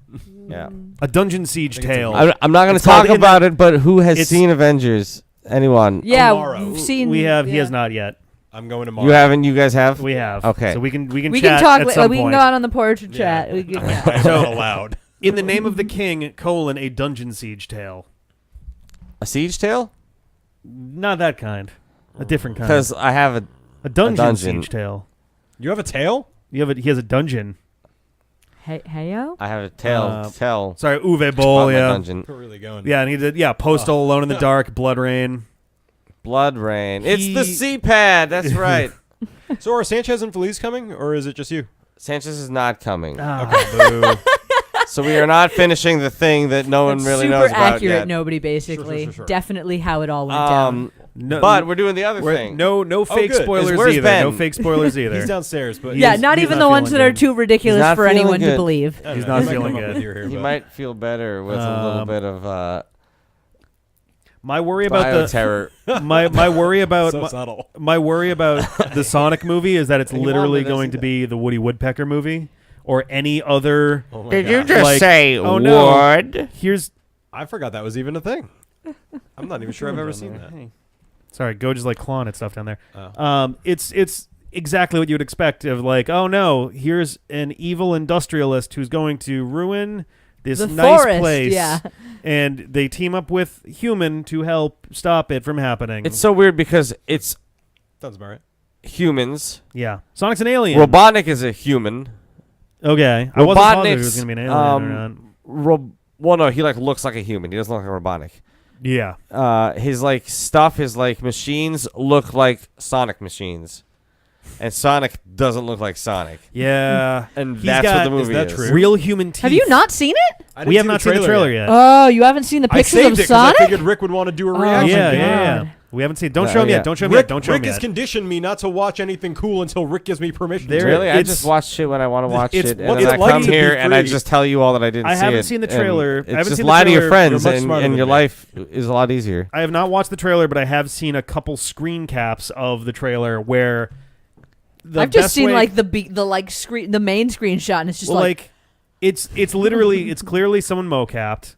Yeah. A Dungeon Siege I think it's Tale. I'm not going to It's called talk In the- about it, but who has It's- seen Avengers? Anyone? Yeah, Tomorrow. we've seen. We have. He yeah. has not yet. I'm going tomorrow. You haven't? You guys have? We have. Okay. So we can We chat can talk. at some We can point. go out on the porch and Yeah. chat. We can, I'm not allowed. In the name of the king, a dungeon siege tale. A siege tale? Not that kind. A different kind. Because I have a dungeon dungeon. siege tale. You have a tail? He has a dungeon. Heyo? I have a tail to tell. Sorry, Uwe about Boll, my yeah. dungeon. We're really going. Yeah, and he did, Postal, Alone in the Dark, Blood Rain. Blood Rain. It's the C-pad. That's right. So are Sanchez and Feliz coming, or is it just you? Sanchez is not coming. Okay, boo. So we are not finishing the thing that no one really knows Super about accurate, yet. nobody, basically. Sure. Definitely how it all went down. No, But we're doing the other thing. No fake good. spoilers Where's either. Ben? No fake spoilers either. He's downstairs, but Yeah, not he's even not the ones feeling that are good. too ridiculous not for feeling anyone to good. believe. I don't He's know, not he might feeling come up good. with here, He but- might feel better with a little bit of My worry about bioterror. my worry about So subtle. my worry about the Sonic movie is that it's You literally wanted to going see to be the Woody Woodpecker movie or any other. Oh my Did God. you just Like, say oh, no. Wood? Here's I forgot that was even a thing. I'm not even sure I've ever seen that. sorry, Go just like clawing at stuff down there. Oh. It's exactly what you would expect of like, oh no, here's an evil industrialist who's going to ruin this The nice forest, place. yeah. And they team up with human to help stop it from happening. It's so weird because it's Sounds about right. humans. yeah. Sonic's an alien. Robotnik is a human. Okay. I wasn't positive it was Robotnik's, going to be an alien or not. Well, no, he like looks like a human. He doesn't look like a Robotnik. Yeah. His like stuff, his like machines look like Sonic machines, and Sonic doesn't look like Sonic. Yeah. And He's that's got- what the movie that is. true? Real human teeth. Have you not seen it? I We didn't have not seen the trailer yet. Oh, you haven't seen the I pictures saved of it because Sonic? I figured Rick would want to do a Oh, reaction. yeah, my yeah. God. We haven't seen it. Don't No, show him yeah. yet. Don't show him Rick, yet. Don't show him Rick has yet. conditioned me not to watch anything cool until Rick gives me permission. There- to. Really? I It's- just watch shit when I want to watch it's- it, and well, then it's I like come to be here and I free. just tell you all that I didn't I see haven't it, seen the and trailer. I It's haven't just seen the lie to your trailer. friends, You're much smarter and than your me. life is a lot easier. I have not watched the trailer, but I have seen a couple screen caps of the trailer where the I've just best seen way- like the main screenshot, and it's just well, like it's literally it's clearly someone mocapped,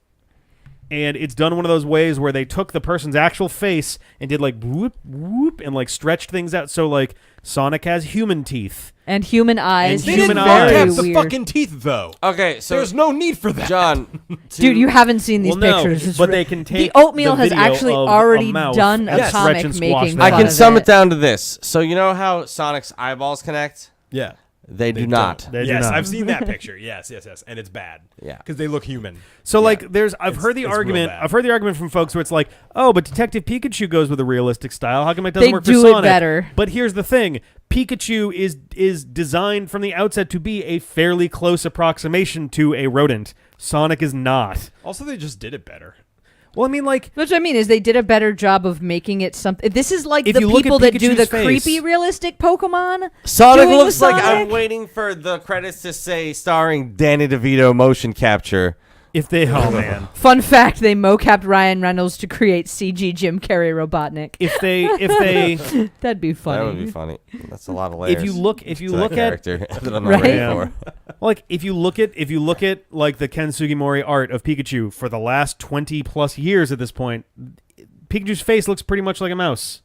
and it's done one of those ways where they took the person's actual face and did like whoop whoop and like stretched things out. So like Sonic has human teeth. and human eyes. And They human didn't eyes. very mocap the weird. fucking teeth, though. Okay, so There's no need for that. John, Dude, you haven't seen these Well, no, pictures. It's but re- they can take the Oatmeal the has video actually of already a mouth done a and stretch comic and squash making that. I fun can of sum it. it down to this. So you know how Sonic's eyeballs connect? Yeah. They do not. They do Yes, not. I've seen that picture. Yes, and it's bad. Yeah. Because they look human. So like I've It's- heard the it's real argument bad. I've heard the argument from folks where it's like, oh, but Detective Pikachu goes with a realistic style. How come it doesn't They work do for it Sonic? better. But here's the thing. Pikachu is designed from the outset to be a fairly close approximation to a rodent. Sonic is not. Also, they just did it better. Well, I mean, like, That's what I mean is they did a better job of making it something. This is like If the you look at people that do the Pikachu's face- creepy realistic Pokemon. Sonic doing looks like I'm Sonic? waiting for the credits to say starring Danny DeVito motion capture. if they, oh man, Fun fact: they mocapped Ryan Reynolds to create CG Jim Carrey Robotnik. if they, That'd be funny. That would be funny. That's a lot of layers. if you look to that at character that I'm not Right? ready Yeah. for. like if you look at like the Ken Sugimori art of Pikachu for the last 20 plus years at this point, Pikachu's face looks pretty much like a mouse,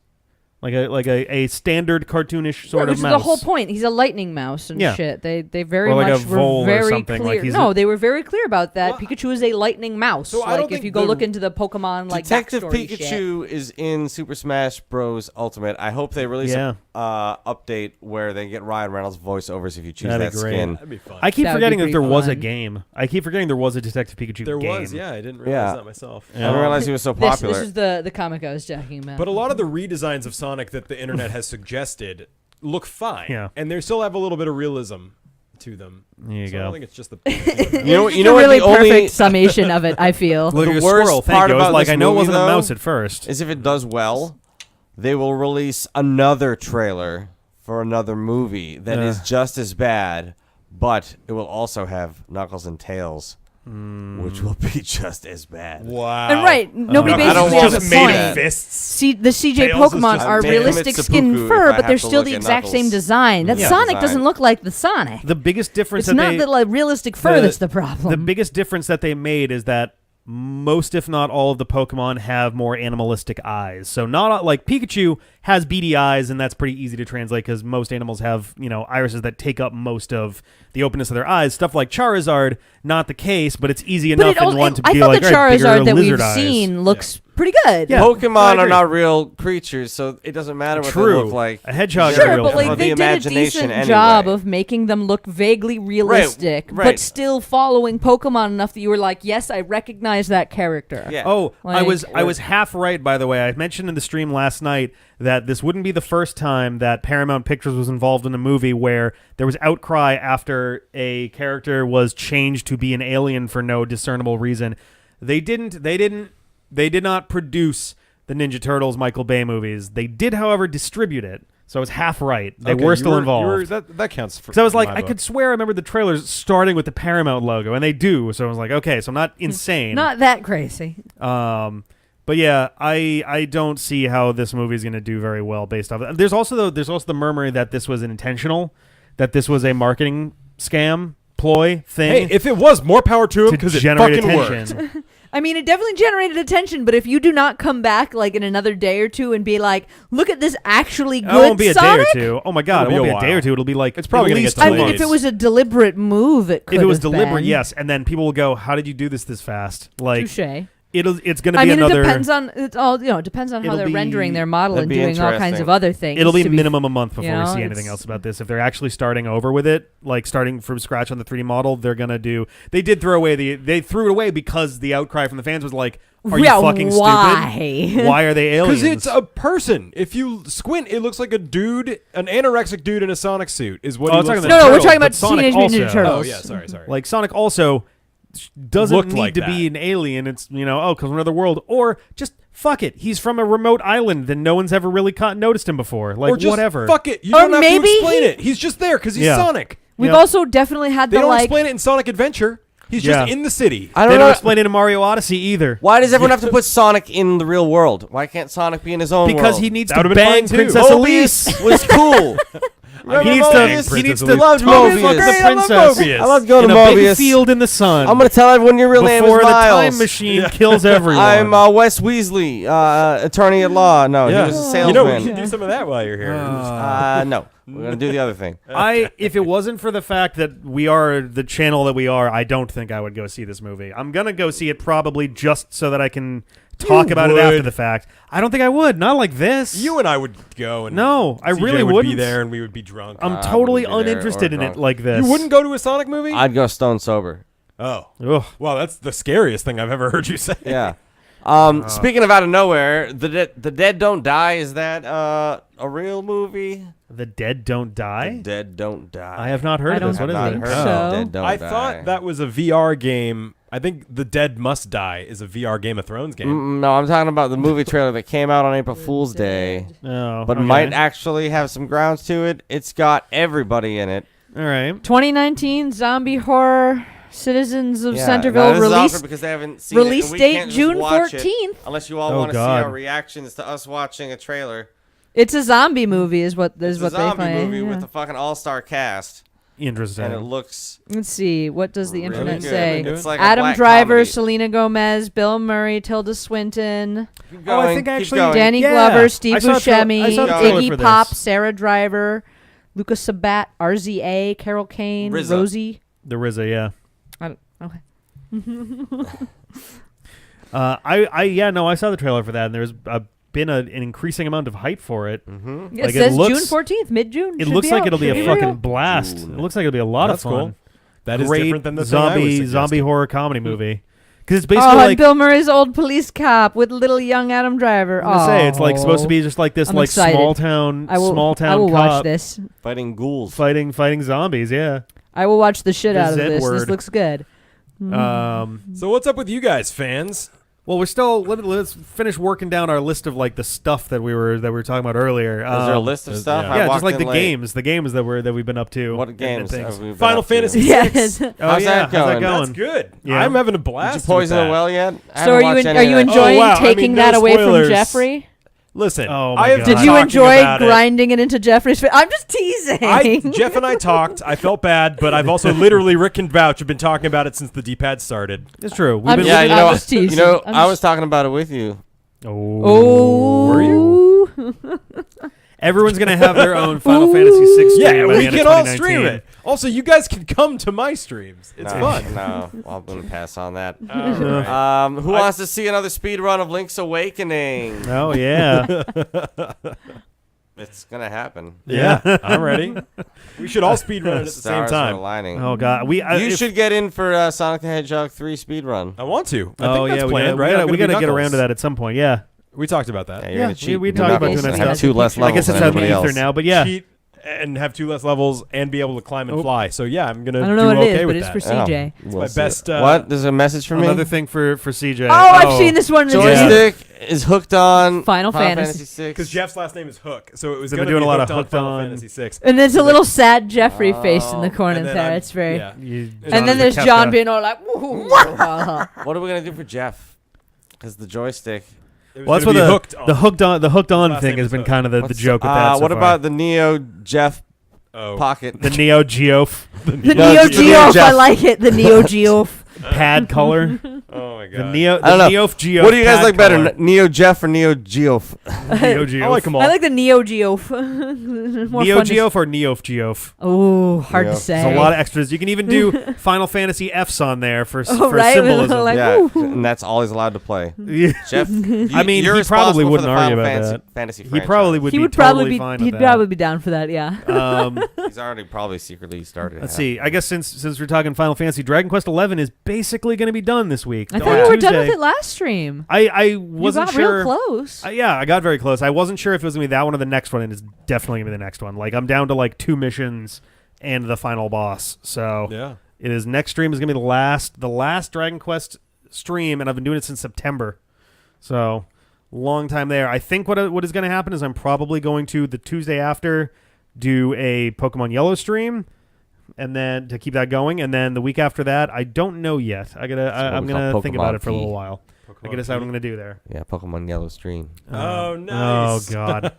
like a standard cartoonish sort Which of is mouse. the whole point. He's a lightning mouse and Yeah. shit. They very Or like much a were vole or very something, clear. like he's no, a- they were very clear about that. Well, Pikachu is a lightning mouse. So I don't like if think you go the- look into the Pokemon like Detective backstory shit. Pikachu is in Super Smash Bros. Ultimate. I hope they release Yeah. a update where they get Ryan Reynolds voiceovers if you choose That'd that be great. skin. That'd be fun. I keep That would be forgetting that there pretty was a fun. game. I keep forgetting there was a Detective Pikachu there game. was, yeah. I didn't realize Yeah. that myself. Yeah. I didn't realize he was so This popular. is the comic I was talking about. But a lot of the redesigns of Sonic that the internet has suggested look fine. Yeah. And they still have a little bit of realism to them. There you So I go. don't think it's just the. you know, It's you know a what really the only perfect summation of it. I feel. Look the at a worst squirrel. Thank part you. I was about like, this I know it movie, wasn't a though, mouse at first. is if it does well, they will release another trailer for another movie that is just as bad, but it will also have Knuckles and Tails, which will be just as bad. Wow. And right, nobody I don't basically want has to a say point. that. fists. The CJ Tails is Pokemon just are man. realistic It's skin seppuku fur, if I but they're have to still look the at exact same Knuckles. design. That Yeah. Sonic Design. doesn't look like the Sonic. The biggest difference It's that not they, the like realistic fur the- that's the problem. the biggest difference that they made is that most, if not all, of the Pokemon have more animalistic eyes. So not like Pikachu has beady eyes, and that's pretty easy to translate because most animals have, irises that take up most of the openness of their eyes. Stuff like Charizard, not the case, but it's easy enough in one to be like, I thought the Charizard that we've eyes. seen looks pretty good. Yeah. Pokemon are not real creatures, so it doesn't matter what they look like. A hedgehog is Sure, a real but like thing. they did a imagination decent job anyway. of making them look vaguely realistic, right. but still following Pokemon enough that you were like, yes, I recognize that character. Yeah. Oh, I Like- was half right, by the way. I mentioned in the stream last night that this wouldn't be the first time that Paramount Pictures was involved in a movie where there was outcry after a character was changed to be an alien for no discernible reason. They did not produce the Ninja Turtles Michael Bay movies. They did, however, distribute it. So I was half right. They were still involved. That counts for. So I was like, in I my book. could swear I remember the trailers starting with the Paramount logo, and they do. So I was like, okay, so I'm not insane. Not that crazy. But yeah, I don't see how this movie is going to do very well based off. There's also the murmur that this was intentional, that this was a marketing scam ploy thing. Hey, if it was, more power to him to because it generate fucking attention. worked. I mean, it definitely generated attention, but if you do not come back like in another day or two and be like, look at this actually good It won't be a Sonic? day or two. Oh my god, It'll it won't be be a a day or while. two. It'll be like It's probably at gonna least get I 2 mean, months. if it was a deliberate move, it could If it was have deliberate, been. yes, and then people will go, "How did you do this fast?" Like Touche. it's going to I be mean, another. it depends on it depends on how It'll they're be- rendering their model that'd and be doing all kinds interesting. of other things. It'll be to minimum a month before you know, we see anything it's- else about this. If they're actually starting over with it, like starting from scratch on the 3D model, they're gonna do. They did throw away they threw it away because the outcry from the fans was like, "Are Yeah, you fucking why? stupid? Why are they aliens?" Because it's a person. If you squint, it looks like a dude, an anorexic dude in a Sonic suit is what Oh, he it's looks talking like. No, we're Turtles, talking but about Sonic Teenage Mutant Ninja also- Turtles. Oh, yeah, sorry. Like Sonic also doesn't Looked need like to that. be an alien. It's comes from another world, or just fuck it. He's from a remote island that no one's ever really noticed him before. Like or just whatever. fuck it. You Or don't have maybe to explain he- it. He's just there because he's Yeah. Sonic. We've Yeah. also definitely had They the don't like. explain it in Sonic Adventure. He's Yeah. just in the city. I They don't don't know. explain it in Mario Odyssey either. Why does everyone have to put Sonic in the real world? Why can't Sonic be in his own Because world? he needs That to would've been bang fine, too. Princess Elise. Mobius was cool. Remember He needs Mobius? to. He needs to. Princess Loved Mobius Mobius. fuck the Great, I love princess Mobius. I loved going in to a big Mobius. field in the sun. I'm going to tell everyone your real name is before the Miles. time machine kills everyone. I'm Wes Weasley, attorney at law. No, he was a You salesman. know, we can do some of that while you're here. No, we're going to do the other thing. If it wasn't for the fact that we are the channel that we are, I don't think I would go see this movie. I'm gonna go see it probably just so that I can talk about it after would. the fact. I don't think I would. Not like this. You and I would go, and No, I CJ really would wouldn't. be there, and we would be drunk. I'm I totally wouldn't be there uninterested or in it drunk. like this. You wouldn't go to a Sonic movie? I'd go stone sober. Oh, Ugh. wow, that's the scariest thing I've ever heard you say. Yeah. Speaking of out of nowhere, the Dead Don't Die, is that a real movie? The Dead Don't Die? The Dead Don't Die. I have not heard I of this. don't What is Not it? think heard so. of Dead Don't I Die. thought that was a VR game. I think The Dead Must Die is a VR Game of Thrones game. No, I'm talking about the movie trailer that came out on April Fool's Day, Oh, but okay. might actually have some grounds to it. It's got everybody in it. All right. 2019 zombie horror Citizens of Yeah, Centerville now this is awkward release. because they haven't seen it, Release and we date can't just June watch it 14th. unless you all Oh, want to see God. our reactions to us watching a trailer. It's a zombie movie, is what It's a they zombie claim. movie yeah. with a fucking all-star cast, Interesting. and it looks Let's see. What does the really internet good. say? It's like a Adam black Driver, comedy. Selena Gomez, Bill Murray, Tilda Swinton, Keep Oh, I going, think keep actually going. Danny Yeah. Glover, Steve I saw a trailer- Buscemi, I saw a trailer for Iggy this. Pop, Sarah Driver, Lucas Sabat, RZA, Carol Kane, RZA. Rosie. The RZA, yeah. Okay. I saw the trailer for that, and there's been an increasing amount of hype for it. Mm-hmm. It Like, it says looks- June 14th, mid-June. It Should looks be like out. it'll be Should a real. fucking blast. June. It looks like it'll be a lot That's of fun. cool. That is Great different than the thing I was zombie suggesting. horror comedy movie. Because it's Oh, basically and like Bill Murray's old police cop with little young Adam Driver. I'm gonna say it's like supposed to Oh. be just like this I'm like excited. small town I will cop watch this. Fighting ghouls. fighting zombies. Yeah. I will watch the shit The out of Z this. This word. looks good. So what's up with you guys, fans? Well, we're still let's finish working down our list of like the stuff that we were talking about earlier. Is there a list of stuff? yeah. I Yeah, walked just like in the late. games that we've been up to. What and games things. have we been Final up to? Fantasy Yes. Oh How's yeah, that how's that going? going? That's good. Yeah. I'm having a Did blast. you poison with the that. well yet? I So haven't watched any are of you that. enjoying Oh, wow. I taking mean, that no away spoilers. from Jeffrey? Listen, Oh my I have God. been Did you talking enjoy about it. grinding it into Jeffrey's face? I'm just teasing. Jeff and I talked. I felt bad, but I've also literally, Rick can vouch, have been talking about it since the D-pad started. It's true. We've I'm been just- Yeah, living- I'm just teasing. I'm I just- was talking about it with you. Oh. Were you? Everyone's gonna have their own Final Fantasy VI stream Yeah, by the we end of can all 2019. stream it. Also, you guys can come to my streams. It's no, fun. No, I'm going to pass on that. Alright. Who wants to see another speed run of Link's Awakening? Oh yeah. It's going to happen. Yeah, I'm ready. We should all speedrun it at the same Stars are time. aligning. Oh god. You should get in for Sonic the Hedgehog 3 speed run. I want to. I Oh think that's yeah. planned, We right? I'm gotta gonna be get around Knuckles. to that at some point. Yeah. We talked about that. Yeah, you're gonna we cheat. talked You're about Knuckles doing that and have stuff. 2 less I levels guess than it's out in the everybody ether else. now, but yeah. Cheat and have 2 less levels and be able to climb and Oh. fly. So yeah, I'm gonna I do don't know what it okay is, but with it's that. for CJ. We'll my see. best, What? There's a message for me? Another thing for CJ. Oh, I've seen this one. Joystick is hooked on Final Fantasy. 6. Because Jeff's last name is Hook, so it was They've going been to doing be a lot of hooked on hooked Final on- Fantasy 6. And there's a little sad Jeffrey face in the corner And then there. I'm- It's very. yeah. And then there's John being all like, "Woo." What are we going to do for Jeff? Because the joystick. It was Well, that's gonna what be hooked on. the hooked on last thing name has is been Hook. kind of the What's- joke with that. So what far. about the Neo Jeff Oh. pocket? the Neo Geof The No, Neo it's the Neo Geof. I Jeff. like it. The Neo Geof. pad color? Oh my god. The Neo I don't know. Neof Geof. What do you guys pad like better, color. Neo Jeff or Neo Geof? Neo Geof. I like them all. I like the Neo Geof. More Neo fun to Geof or Neof Geof? Oh, hard Yeah. to say. There's a lot of extras. You can even do Final Fantasy Fs on there for Oh, for right? symbolism. Like, Yeah, ooh. and that's all he's allowed to play. Yeah. Jeff, I mean, you're he probably responsible for wouldn't the argue Final about Fantasy, that. Fantasy He franchise. probably would He be would totally probably be. fine He'd with that. probably be down for that. Yeah. He's already probably secretly started. Let's see. I guess since we're talking Final Fantasy, Dragon Quest XI is basically going to be done this week. I On thought you were done Tuesday. with it last stream. I wasn't you got sure. real close. Yeah, I got very close. I wasn't sure if it was going to be that one or the next one, and it's definitely going to be the next one. Like, I'm down to like 2 missions and the final boss. So Yeah. it is next stream is going to be the last Dragon Quest stream, and I've been doing it since September. So long time there. I think what is going to happen is I'm probably going to the Tuesday after do a Pokemon Yellow stream, and then to keep that going, and then the week after that, I don't know yet. I'm what we gonna call think about Pokemon it for a little P. while. I gotta decide what I'm gonna do there. Yeah, Pokemon Yellow Stream. Oh, nice. Oh god.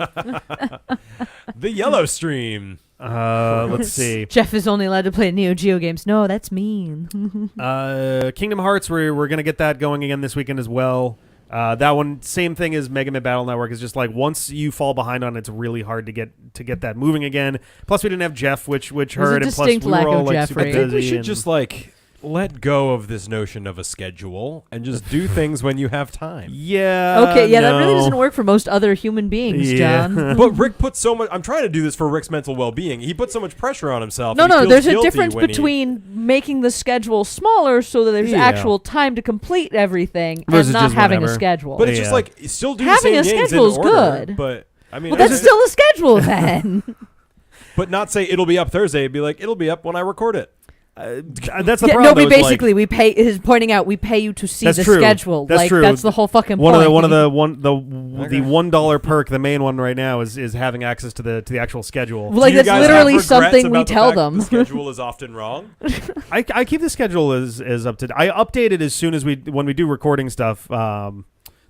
The Yellow Stream. Let's see. Jeff is only allowed to play Neo Geo games. No, that's mean. Kingdom Hearts. We're gonna get that going again this weekend as well. That one, same thing as Mega Man Battle Network, is just like once you fall behind on it, it's really hard to get that moving again. Plus, we didn't have Jeff, which There's a hurt, and plus distinct we lack were all of like Jeffrey. super I think busy. we should and- just like let go of this notion of a schedule and just do things when you have time. yeah. Okay, yeah, that really no. doesn't work for most other human beings, Yeah. John. But Rick puts so much. I'm trying to do this for Rick's mental well-being. He puts so much pressure on himself. No, and he no, feels there's a guilty difference when between making the schedule smaller so that there's Yeah. actual time to complete everything Versus and not just having whenever. a schedule. But it's just Yeah. like still do Having the a same games schedule is in order. good. But I mean, well, that's it's- still a schedule then. But not say it'll be up Thursday. It'd be like it'll be up when I record it. That's the Yeah, problem. no, though, we is, like, basically we pay. Is pointing out we pay you to see That's the true. schedule. That's like true. that's the whole fucking one point. of the $1 perk, the main one right now is having access to the actual schedule. Well, like Do you that's guys literally have regrets something we about the tell fact that them. The schedule is often wrong. I keep the schedule as up to. I update it as soon as when we do recording stuff. The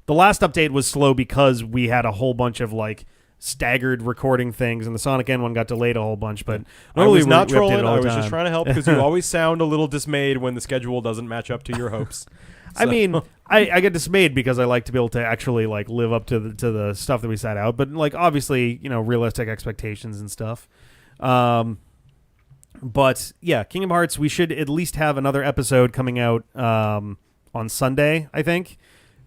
last update was slow because we had a whole bunch of like staggered recording things, and the Sonic N one got delayed a whole bunch. But I was not we update it trolling. all I the was just time. trying to help because you always sound a little dismayed when the schedule doesn't match up to your hopes. I mean, I get dismayed because I like to be able to actually like live up to the stuff that we set out, but like obviously realistic expectations and stuff. But yeah, Kingdom Hearts, we should at least have another episode coming out on Sunday, I think,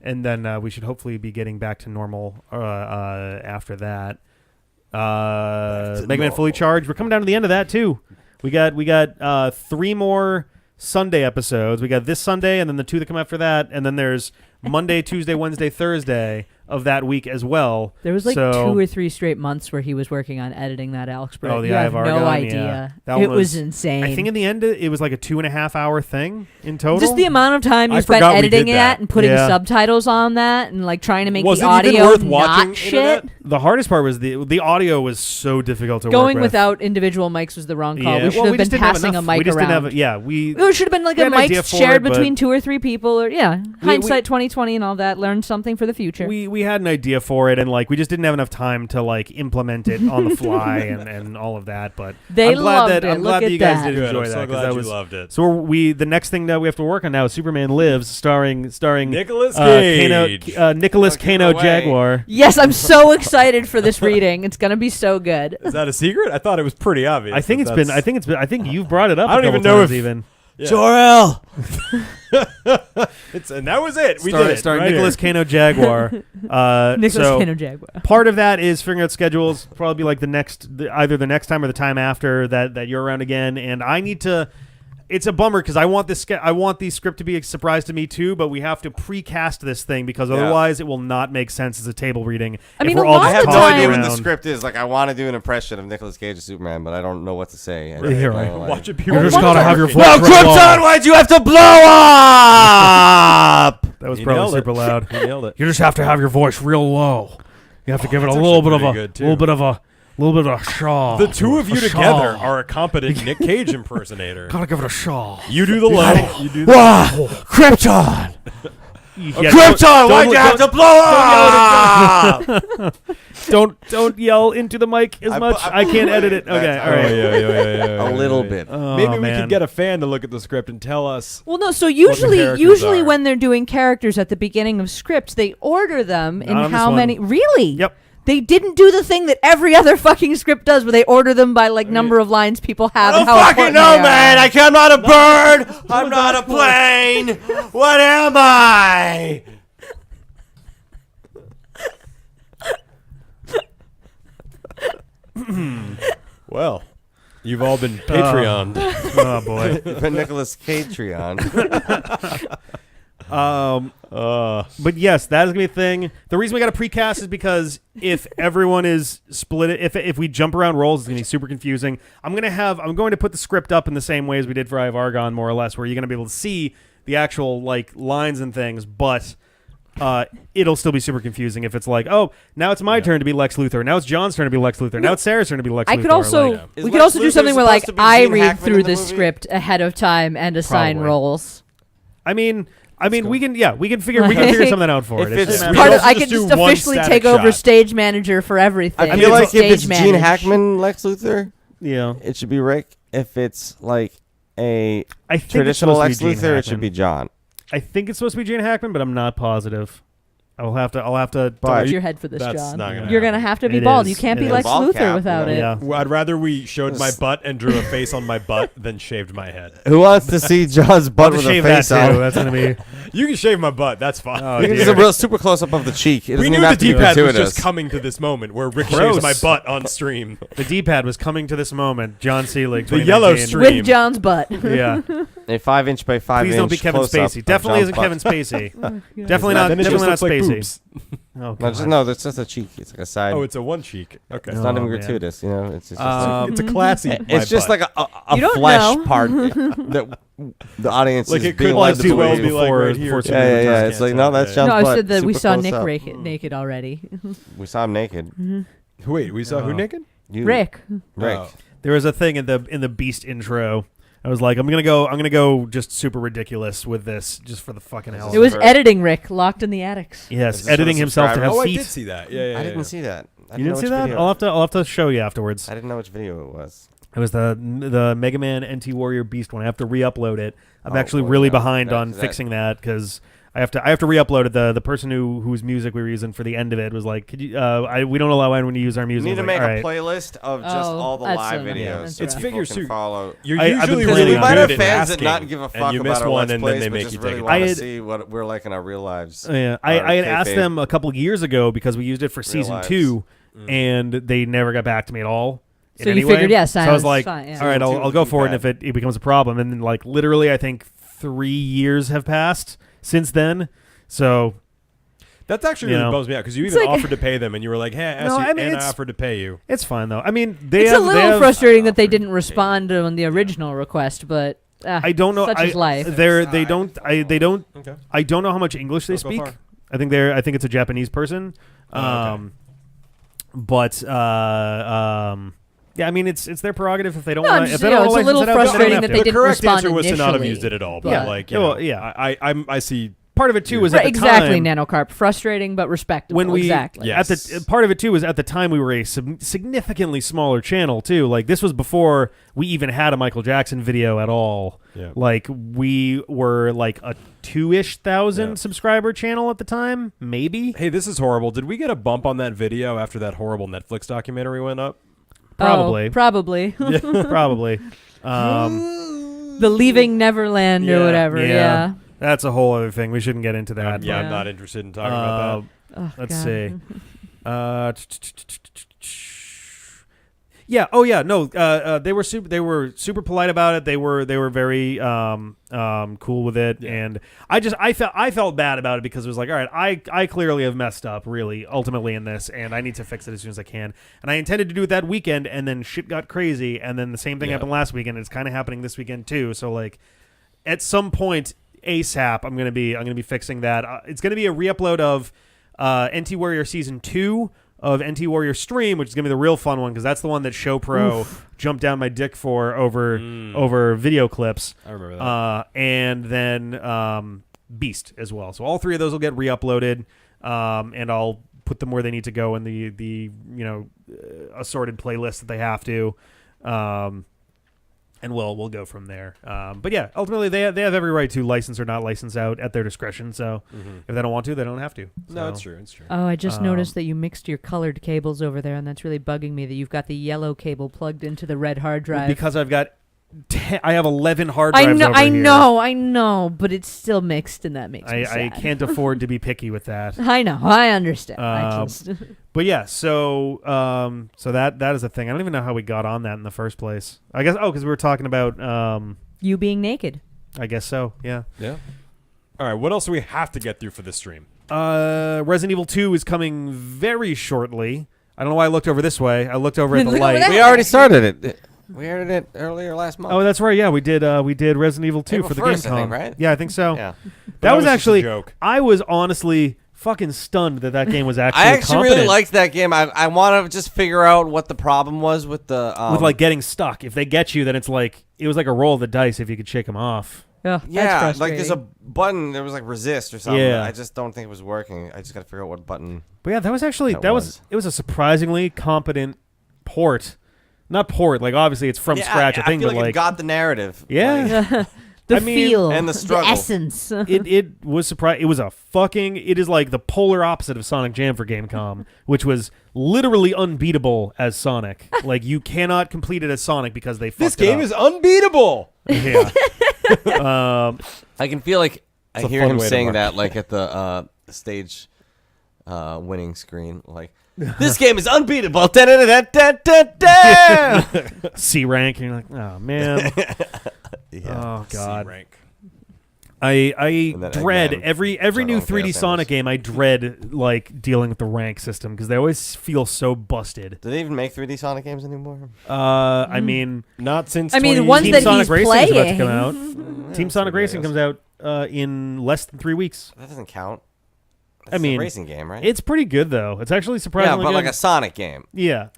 and then we should hopefully be getting back to normal after that. Mega Man Fully Charged. We're coming down to the end of that too. We got 3 more Sunday episodes. We got this Sunday, and then the 2 that come after that, and then there's Monday, Tuesday, Wednesday, Thursday of that week as well. There was like So- 2 or 3 straight months where he was working on editing that Alex Brett. Oh, the you Eye have of no Argon, idea. yeah. That It one was insane. I think in the end it was like a 2.5 hour thing in total. just the amount of time you I spent forgot we editing did it that. and putting Yeah. subtitles on that and like trying to make Was the it even audio worth watching not shit. Internet? The hardest part was the audio was so difficult to Going work with. without individual mics was the wrong call. Yeah. We should Well, have we been just didn't have passing a enough. mic around. We It should have been like we a had an mic idea for shared it, but- between 2 or 3 people, or hindsight 2020. 2020 and all that. Learned something for the future. We had an idea for it, and like we just didn't have enough time to like implement it on the fly and all of that. But They I'm glad loved that it. I'm Look glad at that you guys that. did Good. enjoy I'm so that, 'cause glad that you was loved it. So the next thing that we have to work on now is Superman Lives, starring Nicolas Cage. Nicholas Don't give it Kano away. Jaguar. Yes, I'm so excited for this reading. It's gonna be so good. Is that a secret? I thought it was pretty obvious. I think it's been. I think you've brought it up. I don't a couple even know times if- even. Yeah. Jor-El. And that was it. We Starring- did it. starring right Nicholas here. Kano Jaguar. Nicholas so Cano Jaguar. part of that is figuring out schedules. Probably like either the next time or the time after that you're around again. And I need to. It's a bummer because I want the script to be a surprise to me too, but we have to precast this thing because otherwise it will not make sense as a table reading. I if mean, we're a all lot I just have of no tossing idea what the around. script is. Like, I want to do an impression of Nicolas Cage as Superman, but I don't know what to say. And, You're you right. know, like- Watch it be You just Well, gotta one have your time- voice. Well, real low. Krypton, why'd you have to blow up? That was You probably nailed it. super loud. You nailed it. You just have to have your voice real low. You have to give it a that's little actually bit of pretty a good, too. little bit of a shaw. The two of you A together shaw. are a competent Nick Cage impersonator. Gotta give it a shaw. You do the low. You do the Wow, Krypton! Yeah, Krypton, why'd you have to blow up? don't yell into the mic as I much. pu- I can't edit it. That's- Okay, all Oh, right. yeah. A little bit. Maybe we man. could get a fan to look at the script and tell us. Well, no. So characters usually are. when they're doing characters at the beginning of scripts, they order them in Not on this how one. many. Really? Yep. They didn't do the thing that every other fucking script does, where they order them by like number of lines people have. I and don't how fucking important know, they are. man. I'm not a bird. I'm not a plane. What am I? Well, you've all been Patreoned. Oh boy. The Nicolas Cage-trion. But yes, that is gonna be a thing. The reason we got to precast is because if everyone is split, if we jump around roles, it's gonna be super confusing. I'm going to put the script up in the same way as we did for Eye of Argon, more or less, where you're gonna be able to see the actual like lines and things, but it'll still be super confusing if it's like, oh, now it's my turn to be Lex Luthor, now it's John's turn to be Lex Luthor, now it's Sarah's turn to be Lex Luthor. I could also like, Is we could Lex also do Luthor something where like supposed to be I Gene read Hackman through in the the movie? script ahead of time and assign Probably. roles. I mean, we can figure something out for If it. it's just a We matter could Part of- of, also I just could do just one officially static take over shot. stage manager for everything. I feel like if Stage it's Gene manage. Hackman Lex Luthor, yeah, it should be Rick. If it's like a I think traditional it's supposed Lex to be Gene Luthor, it Hackman. should be John. I think it's supposed to be Gene Hackman, but I'm not positive. I'll have to. But- Touch your head for this, That's John. not gonna You're happen. gonna have to be It bald. is. You can't It be is. Lex Bald Luthor cap, without you it. Yeah. I'd rather we showed my butt and drew a face on my butt than shaved my head. Who wants to see John's butt I'll with a shave that face too. on? That's gonna be. You can shave my butt. That's fine. Oh, You can dear. just a real super close up of the cheek. It we doesn't knew even the have to be D-pad was gratuitous. just coming to this moment where Rick Gross. shaves my butt on stream. The D-pad was coming to this moment. John Seelig. The yellow 2019. stream. With John's butt. Yeah. A 5-inch by 5-inch. Please don't be Kevin close-up Spacey. of Definitely John's isn't butt. Kevin Spacey. Definitely not. Then it just Definitely not looks like Spacey. boobs. Oh, No, that's just a cheek. It's like a side. Oh, it's a one cheek. Okay. it's not Oh, even man. gratuitous. You know, it's just. It's a classy. it's just butt. like a You don't flesh know. part that the audience Like is it being could led like to too well believe. be like before- right here. before too. two Yeah. Just It's can't like no, tell. that's Yeah. John's No, I butt. said that we Super saw close Nick up. naked already. We saw him naked. Wait, we saw who Oh. naked? You, Rick. Rick. Oh. There was a thing in the Beast intro. I was like, I'm gonna go just super ridiculous with this, just for the fucking hell. It was First. editing Rick locked in the attics. yes, Is this for editing the himself to have Oh, I feet. did see that. Yeah. I didn't see that. I You didn't know see which that? video. I'll have to show you afterwards. I didn't know which video it was. It was the Mega Man NT Warrior Beast one. I have to re-upload it. I'm Oh, actually boy, really no. behind No, on 'cause that- fixing that because I have to re-upload it. The person whose music we were using for the end of it was like, could you? We don't allow anyone to use our You music. need I to was make like, a all right. playlist of just Oh, all the that's live yeah, videos. that's so right. It's people figures can too. follow. You're I've been usually planning really on We might good have at fans that asking, not give a fuck and you miss about our one, Let's and Plays, then they but make just you really take it. want I to had- see what we're like in our real lives. Yeah, Or I had asked kayfabe. them a couple years ago because we used it for season lives. 2, and they never got back to me at all. So in you any way. figured, yeah, so I was silence like, is fine, yeah. all right, Season two I'll was go pretty for it. And if bad. it becomes a problem, and then like literally, I think 3 years have passed since then. So That's actually You really know. bums me out because you It's even like- offered to pay them, and you were like, "Hey, I No, asked you, I mean, and I it's- offered to pay you." it's fine though. I mean, they It's have, a they little have- frustrating that they offered didn't to respond on the original request, but I don't know. Such is life. They don't. They don't. Okay. I don't know how much English they Don't go speak. far. I think it's a Japanese person. Oh, okay. But yeah, I mean it's their prerogative if they don't No, I'm want. just, If they you know, don't it's a license little it out, then frustrating have that to. they The didn't correct respond answer was to not have initially, used it at all. But Yeah. like, Yeah, you well, know, yeah. I see part of it too was at the exactly, time Nanocarp. Frustrating but respectable. when we exactly. Yeah. at the part of it too was at the time we were a significantly smaller channel too. Like this was before we even had a Michael Jackson video at all. Yeah. Like we were like a 2,000 Yeah. subscriber channel at the time, maybe. Hey, this is horrible. Did we get a bump on that video after that horrible Netflix documentary went up? Probably. Oh, probably. Probably. The Leaving Neverland or whatever. Yeah. That's a whole other thing. We shouldn't get into that. Yeah, Yeah. I'm not interested in talking about that. Oh, Let's God. see. Yeah. Oh, yeah. No. They were super polite about it. They were very cool with it, Yeah. and I felt bad about it because it was like, all right, I clearly have messed up really ultimately in this, and I need to fix it as soon as I can. And I intended to do it that weekend, and then shit got crazy, and then the same thing Yeah. happened last weekend. And it's kind of happening this weekend too. So like, at some point ASAP, I'm gonna be fixing that. It's gonna be a re-upload of NT Warrior Season 2 of NT Warrior Stream, which is gonna be the real fun one because that's the one that ShowPro jumped down my dick for over video clips. I remember that. And then Beast as well. So all three of those will get re-uploaded, and I'll put them where they need to go in the assorted playlist that they have to. And we'll go from there. But yeah, ultimately they have every right to license or not license out at their discretion. So if they don't want to, they don't have to. No, So, it's true. It's true. Oh, I just noticed that you mixed your colored cables over there, and that's really bugging me that you've got the yellow cable plugged into the red hard drive. because I've got I have 11 hard drives over I here. know, but it's still mixed, and that makes me I sad. can't afford to be picky with that. I know. I understand. But yeah, so that is a thing. I don't even know how we got on that in the first place. I guess because we were talking about You being naked. I guess so. Yeah. Yeah. All right. What else do we have to get through for this stream? Resident Evil 2 is coming very shortly. I don't know why I looked over this way. I looked over at the Look light. over We already started it. We started it earlier last month. Oh, that's right. Yeah, we did Resident Evil 2 April for the 1st, GameCom. I think, right? Yeah, I think so. Yeah. That was was just a actually joke. I was honestly fucking stunned that game was actually I actually competent really liked that game. I want to just figure out what the problem was with the with like getting stuck. If they get you, then it's like it was like a roll of the dice if you could shake them off. Oh, yeah, that's like there's a frustrating. button. There was like resist or something. Yeah. I just don't think it was working. I just got to figure out what button. But yeah, that was actually That it was a surprisingly competent port. Not port, like obviously it's from scratch a thing, I feel but like it like got the narrative. yeah. The I mean- feel And the struggle. essence. it was surprising. It was it is like the polar opposite of Sonic Jam for Gamecom, which was literally unbeatable as Sonic. Like you cannot complete it as Sonic because they fucked This it game up. is unbeatable. Yeah. I can feel like I It's a hear fun him way to saying work. that like at the stage winning screen. Like this game is unbeatable. Da-da-da-da-da-da. C rank, and you're like, oh man. Yeah. Oh god. C-rank. I And then dread Eggman, every Shadow new of 3D Chaos Sonic Emeralds. game. I dread like dealing with the rank system because they always feel so busted. Do they even make 3D Sonic games anymore? I mean, Not since. I mean, 20 ones Team that Sonic he's Racing is about to playing. come out. Team that's Sonic pretty Racing good, I comes out in less than 3 weeks. That doesn't count. I That's mean, a racing game, right? It's pretty good though. It's actually yeah, surprisingly but good. like a Sonic game. Yeah.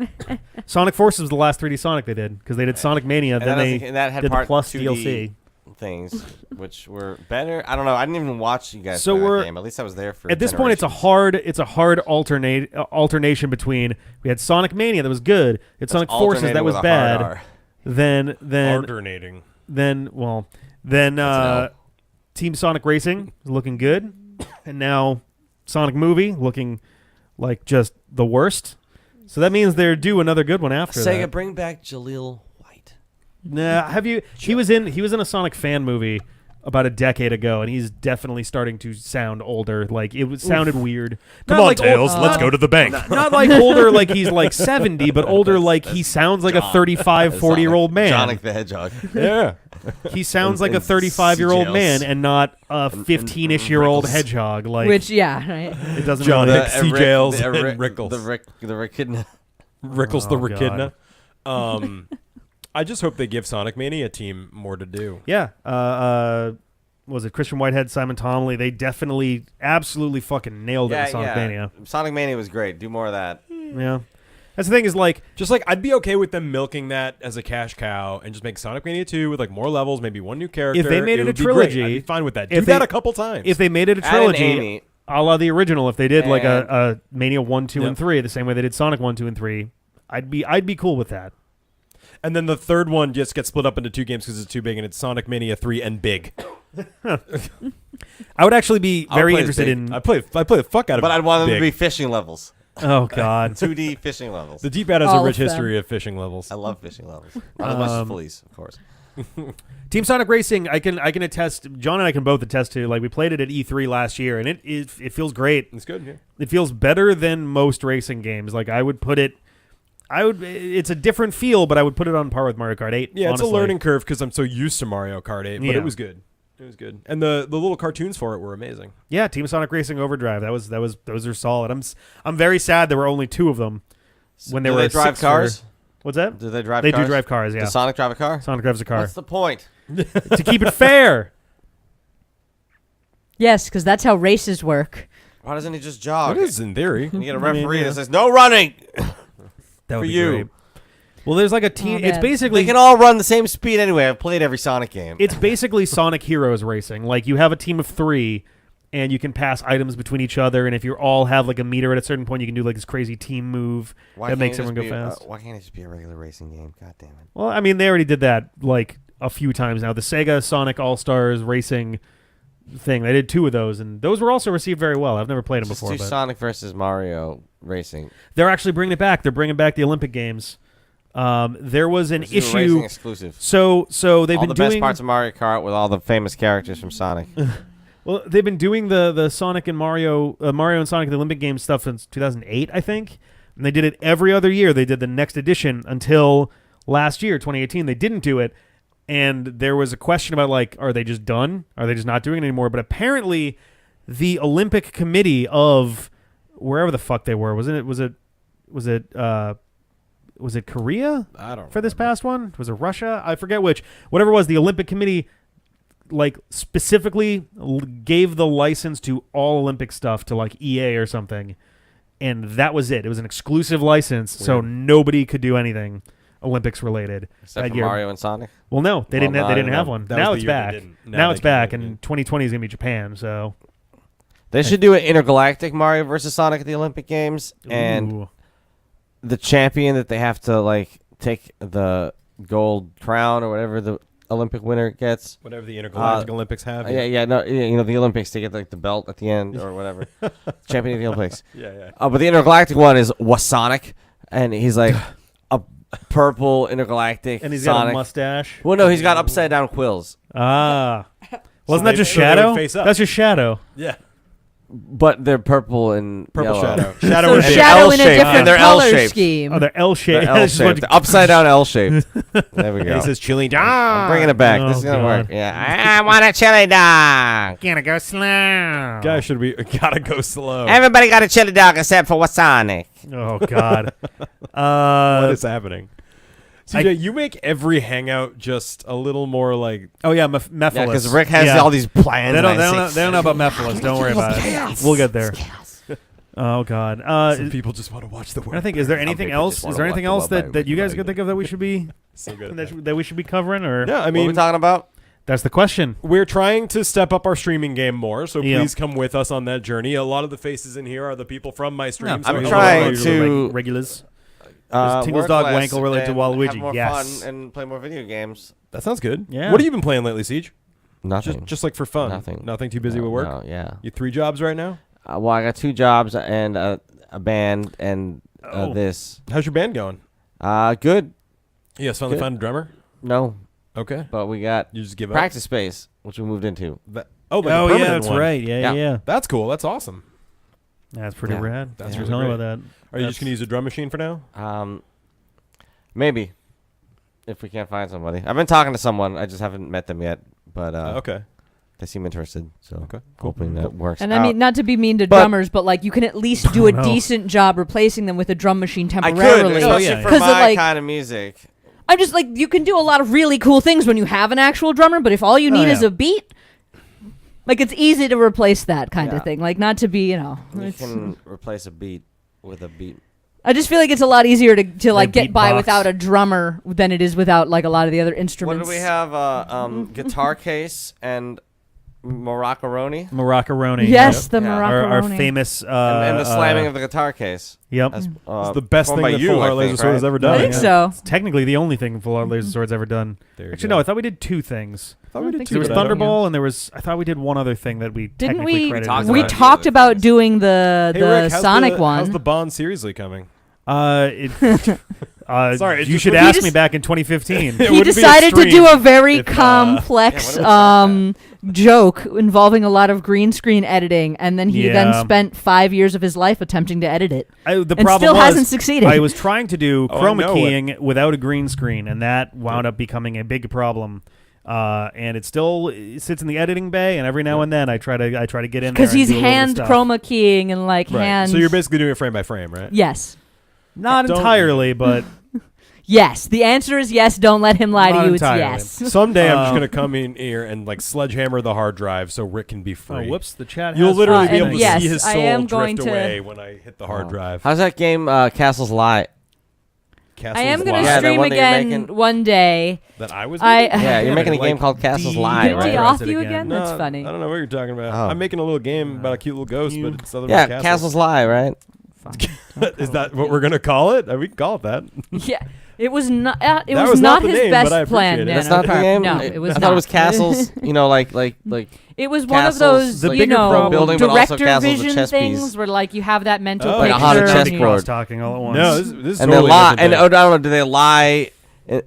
Sonic Forces was the last 3D Sonic they did because they did Sonic Mania. Then And that had did the part Plus 2D DLC. things, which were better. I don't know. I didn't even watch you guys So play that we're- game. At least I was there for. At this point, it's a hard alternation between we had Sonic Mania that was good, it's Sonic Forces that was bad. Then Alternating. L. Team Sonic Racing is looking good, and now Sonic Movie looking like just the worst. So that means they're due another good one after Sega, that. bring back Jaleel White. Nah, have you? He was in a Sonic fan movie about a decade ago, and he's definitely starting to sound older. Like it sounded weird. Come Not on, like Tails. old- Let's go to the bank. Not like older like he's like 70, but older like he sounds like a 35, 40-year-old man. Sonic the Hedgehog. Yeah. He sounds like a and 35-year-old CGLs. man and not a 15-ish-year-old Rickles. hedgehog. Like Which, yeah, right. it doesn't John really. Hick, CJLs, and Rick- Rickles. the Rickidna. Rickles the Oh, Rechidna. I just hope they give Sonic Mania team more to do. Yeah. Was it Christian Whitehead, Simon Tomley? They definitely, absolutely fucking nailed it with Sonic Mania. Sonic Mania was great. Do more of that. Yeah. That's the thing is like Just like I'd be okay with them milking that as a cash cow and just make Sonic Mania 2 with like more levels, maybe one new character. If they made it a would be great. trilogy, I'd be fine with that. if Do that they- a couple times. if they made it a Add an trilogy, Amy. a la the original, if they did like And- a Mania 1, 2, and Yep. 3, the same way they did Sonic 1, 2, and 3, I'd be cool with that. And then the third one just gets split up into 2 games because it's too big, and it's Sonic Mania 3 and big. I would actually be I'll very play as interested big. in. I play the fuck out of. But I'd want them big. to be fishing levels. Oh God. 2D fishing levels. The D-pad has All a of rich them. history of fishing levels. I love fishing levels. Not as much as police, of course. Team Sonic Racing, I can attest. John and I can both attest to. Like we played it at E3 last year, and it feels great. It's good. Yeah. It feels better than most racing games. Like I would put it. It's a different feel, but I would put it on par with Mario Kart 8. Yeah, honestly. it's a learning curve because I'm so used to Mario Kart 8, but Yeah. it was good. It was good, and the little cartoons for it were amazing. Yeah, Team Sonic Racing Overdrive. Those are solid. I'm very sad there were only 2 of them when there Do were they drive 6 cars? What's that? Do they drive They cars? do drive cars. Yeah, Does Sonic drive a car? Sonic drives a car What's the point? to keep it fair. Yes, because that's how races work. Why doesn't he just jog? It is in theory. You get a I mean, referee yeah. that says, no running! That would For be you. great. Well, there's like a team. Oh, It's man. basically They can all run the same speed anyway. I've played every Sonic game. it's basically Sonic Heroes Racing. Like you have a team of 3, and you can pass items between each other. And if you all have like a meter at a certain point, you can do like this crazy team move that makes everyone go fast. Why can't it just be a regular racing game? God damn it. Well, I mean, they already did that like a few times now. The Sega Sonic All Stars Racing thing. They did 2 of those, and those were also received very well. I've never played them Just before, do but Sonic versus Mario racing. they're actually bringing it back. They're bringing back the Olympic Games. There was an Let's do a issue. racing exclusive. So they've All been the doing best parts of Mario Kart with all the famous characters from Sonic. well. They've been doing the Sonic and Mario and Sonic the Olympic Games stuff since 2008, I think. And they did it every other year. They did the next edition until last year, 2018. They didn't do it, and there was a question about like, are they just done? Are they just not doing it anymore? But apparently, the Olympic Committee of wherever the fuck they were, was it Korea? I don't For this past one? Was it Russia? I forget which. Whatever it was, the Olympic Committee like specifically gave the license to all Olympic stuff to like EA or something. And that was it. It was an exclusive license, so nobody could do anything Olympics related. Except that for year. Mario and Sonic. Well, no, they Well, didn't. no, They didn't no. have one. That was Now the it's year they back. didn't. Now Now they it's can back, do it, and yeah. 2020 is gonna be Japan. So They should do an intergalactic Mario versus Sonic at the Olympic Games, and Ooh. the champion that they have to like take the gold crown or whatever the Olympic winner gets. Whatever the intergalactic Olympics have. The Olympics they get like the belt at the end or whatever. Champion of the Olympics. Yeah. But the intergalactic one is Wasonic, and he's like a purple intergalactic And he's got Sonic. a mustache. Well, no, he's got upside down quills, Ah, wasn't that they- just so they would Shadow? face up. That's just Shadow. Yeah. but they're purple and Purple yellow. shadow. Shadow So and they're shadow in a L-shaped, different and they're color L-shaped. scheme. Oh, they're L-shaped. They're L-shaped. Upside down L-shaped. There we go. He says chili dog. I'm bringing it back. Oh, This is gonna God. work. Yeah, I want a chili dog. Gonna go slow. Guys, should we gotta go slow? Everybody got a chili dog except for Wasonic. Oh God. What is happening? CJ, you make every hangout just a little more like Oh yeah, Mephiles. Yeah, because Rick has Yeah. all these plans. They don't, and they, I don't know, say, they don't know about Mephiles. Don't worry about it. We'll get there. Oh God. some people just want to watch the world. I think. Is there anything people else? just Is wanna there watch anything the else world by that you guys Ricky could think of that we should be so good. At that. that we should be covering? Or Yeah, I what are mean, we talking about? that's the question. we're trying to step up our streaming game more, so Yeah. please come with us on that journey. A lot of the faces in here are the people from my stream. so I'm hello, trying hello. to- regulars. Work Tingle's dog less Wankle related to and Waluigi. Have more Yes. fun and play more video games. That sounds good. Yeah. What have you been playing lately, Siege? Nothing. Just like for fun. Nothing. Nothing too busy No, with work. no, yeah. You 3 jobs right now. Well, I got 2 jobs and a band and Oh. this. How's your band going? Good. You guys finally Good. found a drummer. No, Okay. but we got You just give up. practice space, which we moved into. Oh, like a Oh permanent yeah, that's one. right. Yeah, Yeah. yeah. That's cool. That's awesome. That's pretty Yeah. rad. That's Yeah, really tell me great. about that. Are you just gonna use a drum machine for now? Maybe if we can't find somebody. I've been talking to someone. I just haven't met them yet, but Okay. they seem interested. So Okay, cool. hoping that works. And out. I mean, not to be mean to But- drummers, but like you can at least do a know. decent job replacing them with a drum machine I could, temporarily. especially yeah. for 'Cause of, my like- kind of music. I'm just like, you can do a lot of really cool things when you have an actual drummer, but if all you need is yeah. a beat, like it's easy to replace that kind Yeah. of thing. Like not to be, You it's- can replace a beat with a beat. I just feel like it's a lot easier to like get by beatbox. without a drummer than it is without like a lot of the other What instruments. do we have? Guitar case and Maraccaroni. Maraccaroni. Yes, the Yeah. Maraccaroni. Our famous. And the slamming of the guitar case. Yep. As, It's the best performed thing by that you, Full I Heart Laser think, Sword has right? ever done. I think yeah. so. It's technically the only thing Full Art Laser Sword's ever done. There you Actually, go. no, I thought we did 2 things. I thought we did think two. There was we but I did. don't know. Thunderball, and I thought we did one other thing that we Didn't technically we? credited. talked as We about that. it. talked about doing the Hey, Rick, how's Sonic the, one. How's the Bond seriously coming? It, Sorry, it you just should would- ask He me just- back in 2015. It he wouldn't be a decided to stream do a very if, complex joke involving a lot of green screen editing, and then he then Yeah. spent 5 years of his life attempting to edit it, The and problem still was, hasn't succeeded. I was trying to do Oh, I chroma know keying without a green screen, and that wound up becoming a big problem. And it still sits in the editing bay, and every now and then I try to get in there Because and he's do a little bit of hand stuff. chroma keying and like Right. hand. So you're basically doing it frame by frame, right? Yes. Not Don't- entirely, but Yes. The answer is yes. Don't let him lie Not to you. It's entirely. yes. Someday I'm just Um, gonna come in here and like sledgehammer the hard drive so Rick can be free. whoops, the chat. You'll has literally be and able to yes, see his I soul am going drift to- away when I hit the hard drive. How's that game, Castle's Lie? Castle's I am going Lie. to Yeah, the stream one that you're again making- one day. that I was. I- making? Yeah, you're Yeah, making a like game called Castle's D- Lie, Did right? he Right. off It you again. again? No, That's funny. I don't know what you're talking about. Oh. I'm making a little game about a cute little ghost, but it's nothing Yeah, but Castle's Lie, right? Is that what we're gonna call it? We can call it that. Yeah. It was not. It That was, was not not the his name, best but I plan. appreciate it. That's Nano not the Carp. game. No, it was I not. thought it was castles. You know, like It was one of Castles. those, The you bigger know, problem- Building, but also director castles with vision chess things piece. where like you have that mental Oh, Like a picture. haunted and chess you- board. talking all at once. No, this is and totally they lie. different And thing. I don't know, do they lie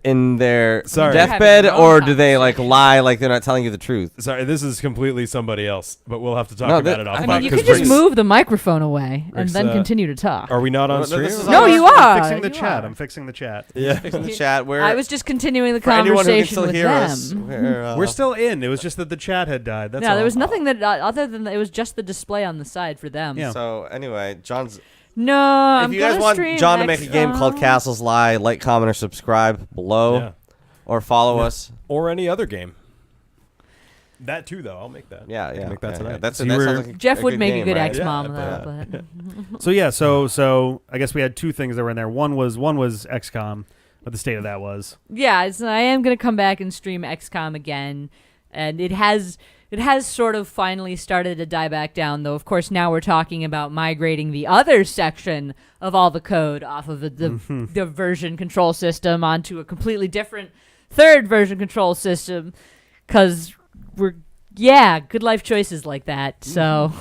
in their Sorry. deathbed, Having or wrong do they like lie like they're not telling you the truth? Sorry, this is completely somebody else, but we'll have to talk No, about that- it off I I mic, mean, you 'cause could just Rick's- move the microphone away and Rick's, then continue to talk. Are we not on Well, stream? this is No, all- you I'm are. fixing the You chat. are. I'm fixing the chat. Yeah. Fixing the chat. Where I was just continuing the for anyone who can conversation still with hear us, them. We're still in. It was just that the chat had died. That's No, all. there was nothing that other than it was just the display on the side for them. Yeah. So anyway, John's. No, I'm if you guys gonna want stream John to make a game XCOM. called Castles Lie, like, comment, or subscribe below, Yeah. or follow us. Or any other game. That too, though. I'll make that. Yeah, yeah. Make that yeah, tonight. yeah. That's So that you sounds were- like Jeff would make game, a good right? ex-mom Yeah, though, but So yeah, so I guess we had 2 things that were in there. One was XCOM, what the state of that was. yeah, I am gonna come back and stream XCOM again, and it has sort of finally started to die back down. Though of course now we're talking about migrating the other section of all the code off of the version control system onto a completely different third version control system, because we're good life choices like that. So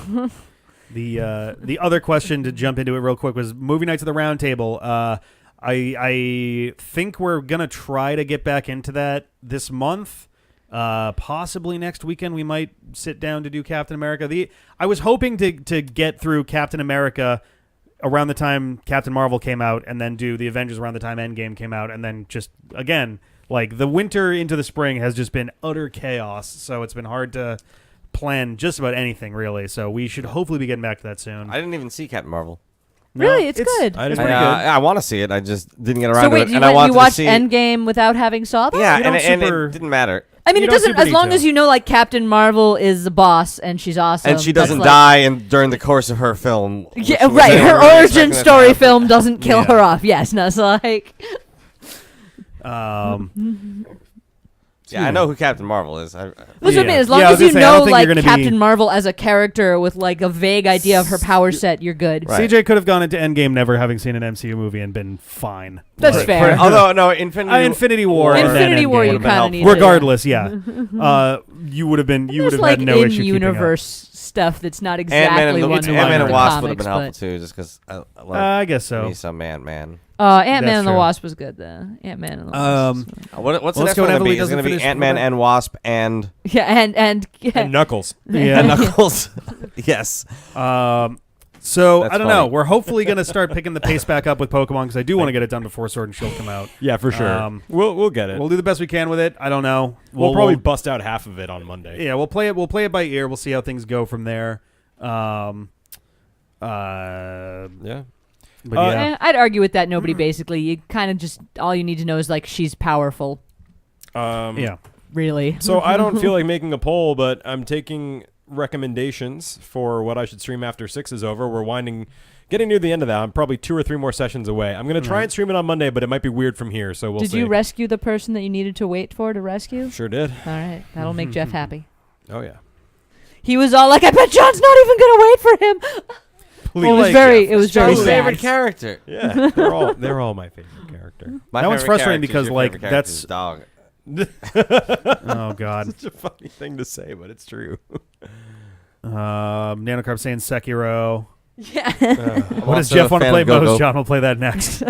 The other question to jump into it real quick was movie nights at the round table. I think we're gonna try to get back into that this month. Possibly next weekend we might sit down to do Captain America. I was hoping to get through Captain America around the time Captain Marvel came out, and then do the Avengers around the time Endgame came out, and then just again, like, the winter into the spring has just been utter chaos. So it's been hard to plan just about anything really. So we should hopefully be getting back to that soon. I didn't even see Captain Marvel. really, it's good. I It's didn't- pretty good. I want to see it. I just didn't get around So to wait, it, you, and I went, wanted you to watched see. Endgame without having saw that? Yeah, You and don't it super- didn't matter. I mean, You it don't doesn't. super As long detail. as you know, like, Captain Marvel is the boss and she's awesome, And she that's doesn't like- die during the course of her film. which Yeah, was right. they Her were really origin expecting that to story happen. film doesn't kill Yeah. her off. Yes, no. So like, Yeah, I know who Captain Marvel is. that's what I mean. Yeah. As long Yeah, I as was you gonna say, I don't know, think like, you're gonna Captain be- Marvel as a character with like a vague idea of her power set, you're good. Right. CJ could have gone into Endgame never having seen an MCU movie and been fine. That's Like, fair. Although no, Infinity War. and then Infinity War, Endgame you would've been kind of helpful. need. to- Regardless, yeah. You would have been. You would There's, have like, had no issue keeping up. in-universe stuff that's not Ant-Man exactly and, one to one Ant-Man in and the Wasp would have comics, been helpful but too, just because I love I guess so. me some Man. Ant-Man That's and the true. Wasp was good. Though Ant-Man and the Wasp. What's the let's next go one when going to be? Emily It's doesn't going to be finish Ant-Man Robobot. and Wasp and Yeah, and And Knuckles. Yeah. Knuckles. Yes. So That's I don't know. funny. We're hopefully going to start picking the pace back up with Pokemon because I do want to get it done before Sword and Shield come out. Yeah, for sure. We'll get it. We'll do the best we can with it. I don't know. We'll probably bust out half of it on Monday. Yeah, we'll play it. We'll play it by ear. We'll see how things go from there. Yeah. But yeah. I'd argue with that. Nobody basically. You kind of just all you need to know is like she's powerful. Yeah. Really. So I don't feel like making a poll, but I'm taking recommendations for what I should stream after 6 is over. We're getting near the end of that. I'm probably 2 or 3 more sessions away. I'm going to try and stream it on Monday, but it might be weird from here, so we'll see. Did you rescue the person that you needed to wait for to rescue? Sure did. All right. That'll make Jeff happy. Oh, yeah. He was all like, I bet John's not even going to wait for him. Please. It was very John's sad. favorite character. Yeah, they're all my favorite character. My That one's favorite frustrating character is because, your like, favorite that's- character's dog. Oh God. Such a funny thing to say, but it's true. Nanocarp saying Sekiro. Yeah. What does Jeff want to play most? John will play that next.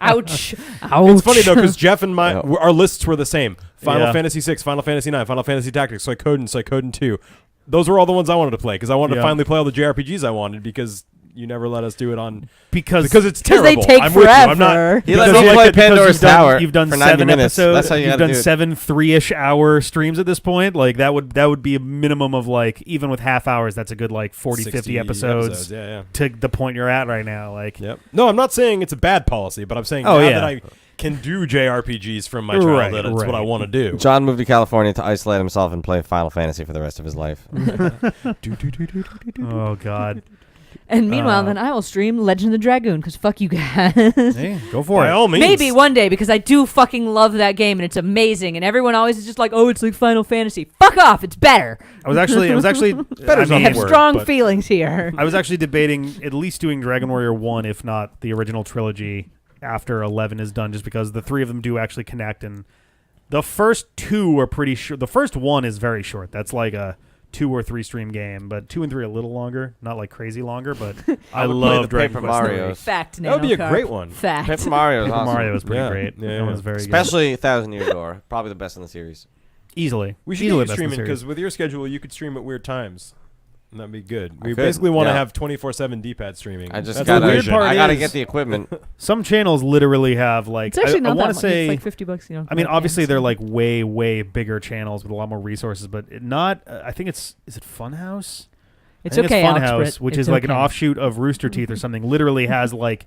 Ouch. Ouch. It's funny though, because Jeff and our lists were the same: Final Yeah. Fantasy 6, Final Fantasy 9, Final Fantasy Tactics, Suikoden 2. Those were all the ones I wanted to play because I wanted to finally play all the JRPGs I wanted because you never let us do it on because it's Because terrible. they take I'm with you. I'm forever. not. He let because me you play like- because Pandora's Tower. You've done for 90 7 minutes. episodes. That's how you You've gotta done do it. 7 3-ish hour streams at this point. Like that would be a minimum of like, even with half hours, that's a good like 40, 50 episodes Yeah. to the point you're at right now. Like, Yep. No, I'm not saying it's a bad policy, but I'm saying Oh, now yeah. that I can do JRPGs from my Right, childhood, it's what I right. want to do. John moved to California to isolate himself and play Final Fantasy for the rest of his life. oh God. And meanwhile, then I will stream Legend of the Dragoon because fuck you guys. Hey, go for By it. all means. Maybe one day because I do fucking love that game and it's amazing. And everyone always is just like, oh, it's like Final Fantasy. Fuck off. It's better. I was actually Better's I not have the word, strong but- feelings here. I was actually debating at least doing Dragon Warrior 1, if not the original trilogy, after 11 is done, just because the 3 of them do actually connect. And the first 2 are pretty short. The first 1 is very short. That's like a 2 or 3 stream game, but 2 and 3 are a little longer. Not like crazy longer, but I would play love the Dragon Paper Quest Marios. 3. Fact. That would be a Nanocarp. great one. Fact. Paper Mario is Paper awesome. Mario is pretty Yeah. great. Yeah, That yeah. one's very Especially 1,000 Year Door. Probably the best in the series. good. Easily. We should Easily get you best in the streaming series. because with your schedule, you could stream at weird times. And that'd be good. We could, basically want to yeah. have 24/7 D-pad streaming. I just That's gotta- the weird the weird part. I gotta is- get the equipment. Some channels literally have like, It's actually I not want that to much. say, It's like $50, you know. I mean, obviously they're like way, way bigger channels with a lot more resources, but not. I think is it Funhouse? It's I think okay, Funhouse, Alex, which it's is like an okay. offshoot of Rooster Teeth or something. Literally has like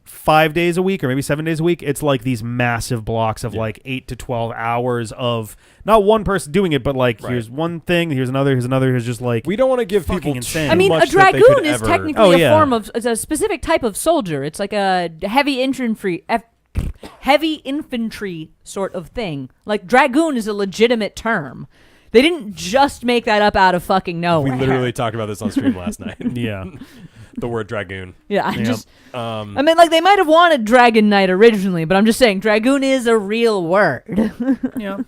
5 days a week or maybe 7 days a week. It's like these massive blocks of like 8 to 12 hours of not one person doing it, but like Right. here's one thing, here's another, Here's just like We don't want to give fucking people insane. too I mean, much a that they dragoon could is ever- technically Oh, a yeah. form of, it's a specific type of soldier. It's like a heavy infantry sort of thing. Like dragoon is a legitimate term. They didn't just make that up out of fucking We nowhere. literally talked about this on stream last night. yeah. The word dragoon. Yeah, I Yep. just. Um, I mean, like they might have wanted Dragon Knight originally, but I'm just saying dragoon is a real word. Yeah.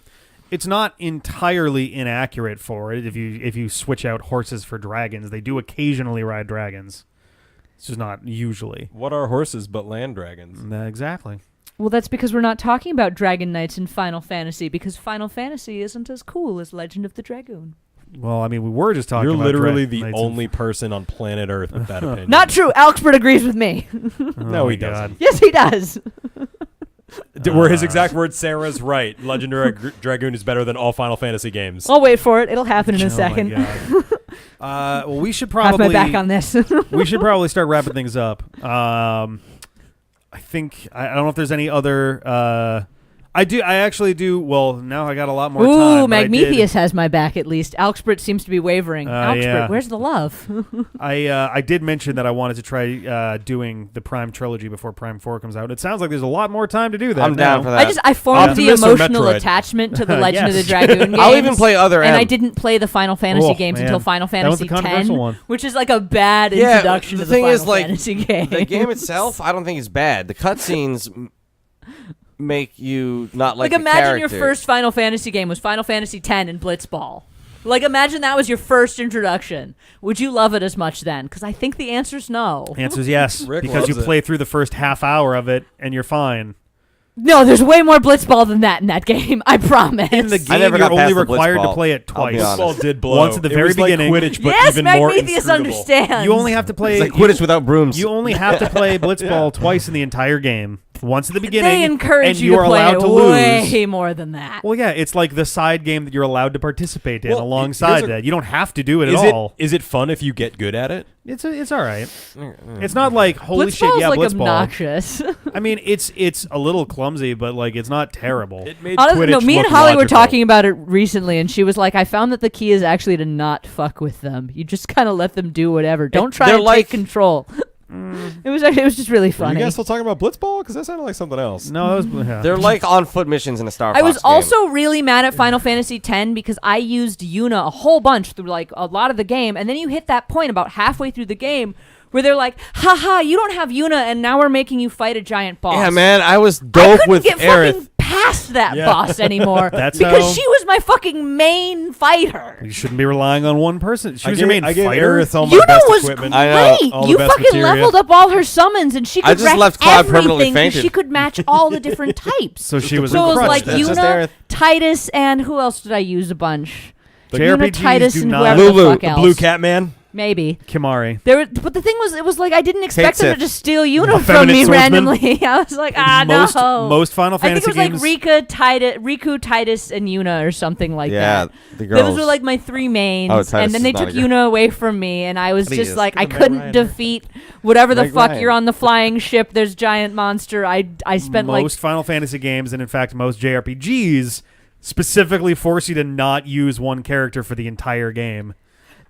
It's not entirely inaccurate for it. If you switch out horses for dragons, they do occasionally ride dragons. It's just not usually. what are horses but land dragons? Exactly. Well, that's because we're not talking about Dragon Knights in Final Fantasy, because Final Fantasy isn't as cool as Legend of the Dragoon. Well, I mean, we were just talking You're about literally Dra- the Knights of- only person on planet Earth with that opinion. Not true. Alexbert agrees with me. Oh No, my he God. doesn't. Yes, he does. Were his exact words, Sarah's right. Legendary Dragoon is better than all Final Fantasy games. I'll wait for it. It'll happen in a Oh my second. God. Well, we should Have probably my back on this. we should probably start wrapping things up. I think I don't know if there's any other. I actually do. Well, now I got a lot more time. Ooh, but I did- Magmethius has my back at least. Alexbert seems to be wavering. Alexbert, yeah. where's the love? I did mention that I wanted to try doing the Prime trilogy before Prime 4 comes out. It sounds like there's a lot more time to do that. I'm down now. for that. I formed the Optimus or emotional Metroid? attachment to the Legend of the Yes. Dragoon games. I'll even play other And M. I didn't play the Final Fantasy Oh, games man. until Final That was Fantasy the controversial X, one. which is like a bad Yeah, introduction the to the thing Final is, like, Fantasy game. The game itself, I don't think is bad. The cutscenes make you not like the imagine your character. first Final Fantasy game was Final Fantasy X and Blitzball. Like imagine that was your first introduction. Would you love it as much then? Because I think the answer's no. Answer's yes, Rick because you loves it. play through the first half hour of it and you're fine. No, there's way more Blitzball than that in that game. I promise. In the I game, never you're got only past the required to Blitzball, play it I'll be twice. honest. Ball did blow. Once at the It very was like beginning. Quidditch, but yes, even more Magmethius inscrutable. understands. You only have to play. It's like Quidditch without brooms. You only have to play Blitzball twice in the entire game. once at the beginning. They encourage and you to are play allowed it to lose. way more than that. Well, yeah, it's like the side game that you're allowed to participate in Well, alongside here's a- that. You don't have to do it at Is all. it fun if you get good at it? It's all right. It's not like holy shit, Blitzball's yeah, like Blitzball. obnoxious. I mean, it's a little clumsy, but like it's not terrible. It made Honestly, no, Quidditch me and look Holly were logical. talking about it recently, and she was like, I found that the key is actually to not fuck with them. You just kind of let them do whatever. Don't try they're to like- take control. It was just really Are funny. you guys still talking about Blitzball? Because that sounded like something else. No, that was yeah. They're like on foot missions in a Star Fox I was game. also really mad at Final Fantasy X because I used Yuna a whole bunch through like a lot of the game, and then you hit that point about halfway through the game where they're like, haha, you don't have Yuna, and now we're making you fight a giant boss. Yeah, man, I was I dope couldn't with get Aerith. fucking past that Yeah. boss anymore That's because how- she was my fucking main fighter. You shouldn't be relying on one person. She I was gave, your main I gave fighter. Aerith all my Yuna best was equipment. I know. great. All the You best fucking materia. leveled up all her summons, and she I could just wreck left Cloud permanently everything 'cause fainted. she could match all the different types. So she was So it was crushed like then. That's just Yuna, Aerith. Titus, and who else did I use a bunch? The Yuna, JRPGs Titus, do and not- whoever Lulu, the fuck The else. Blue Cat Man. Maybe. Kimari. But the thing was, it was like I didn't expect them to Sith. just steal Yuna from Feminine me swordsman. randomly. I was like, no. Most Final I think Fantasy it was like games. Riku, Titus, and Yuna or something like Yeah, that. the girls. Those were like my three mains, Oh, Titus and then they is not took a girl. Yuna away from me, and I was just Please. like, I Meg couldn't Ryan. defeat whatever the Meg fuck. Ryan. You're on the flying ship. There's giant monster. I spent Most Final Fantasy games, and in fact, most JRPGs specifically force you to not use one character for the entire game.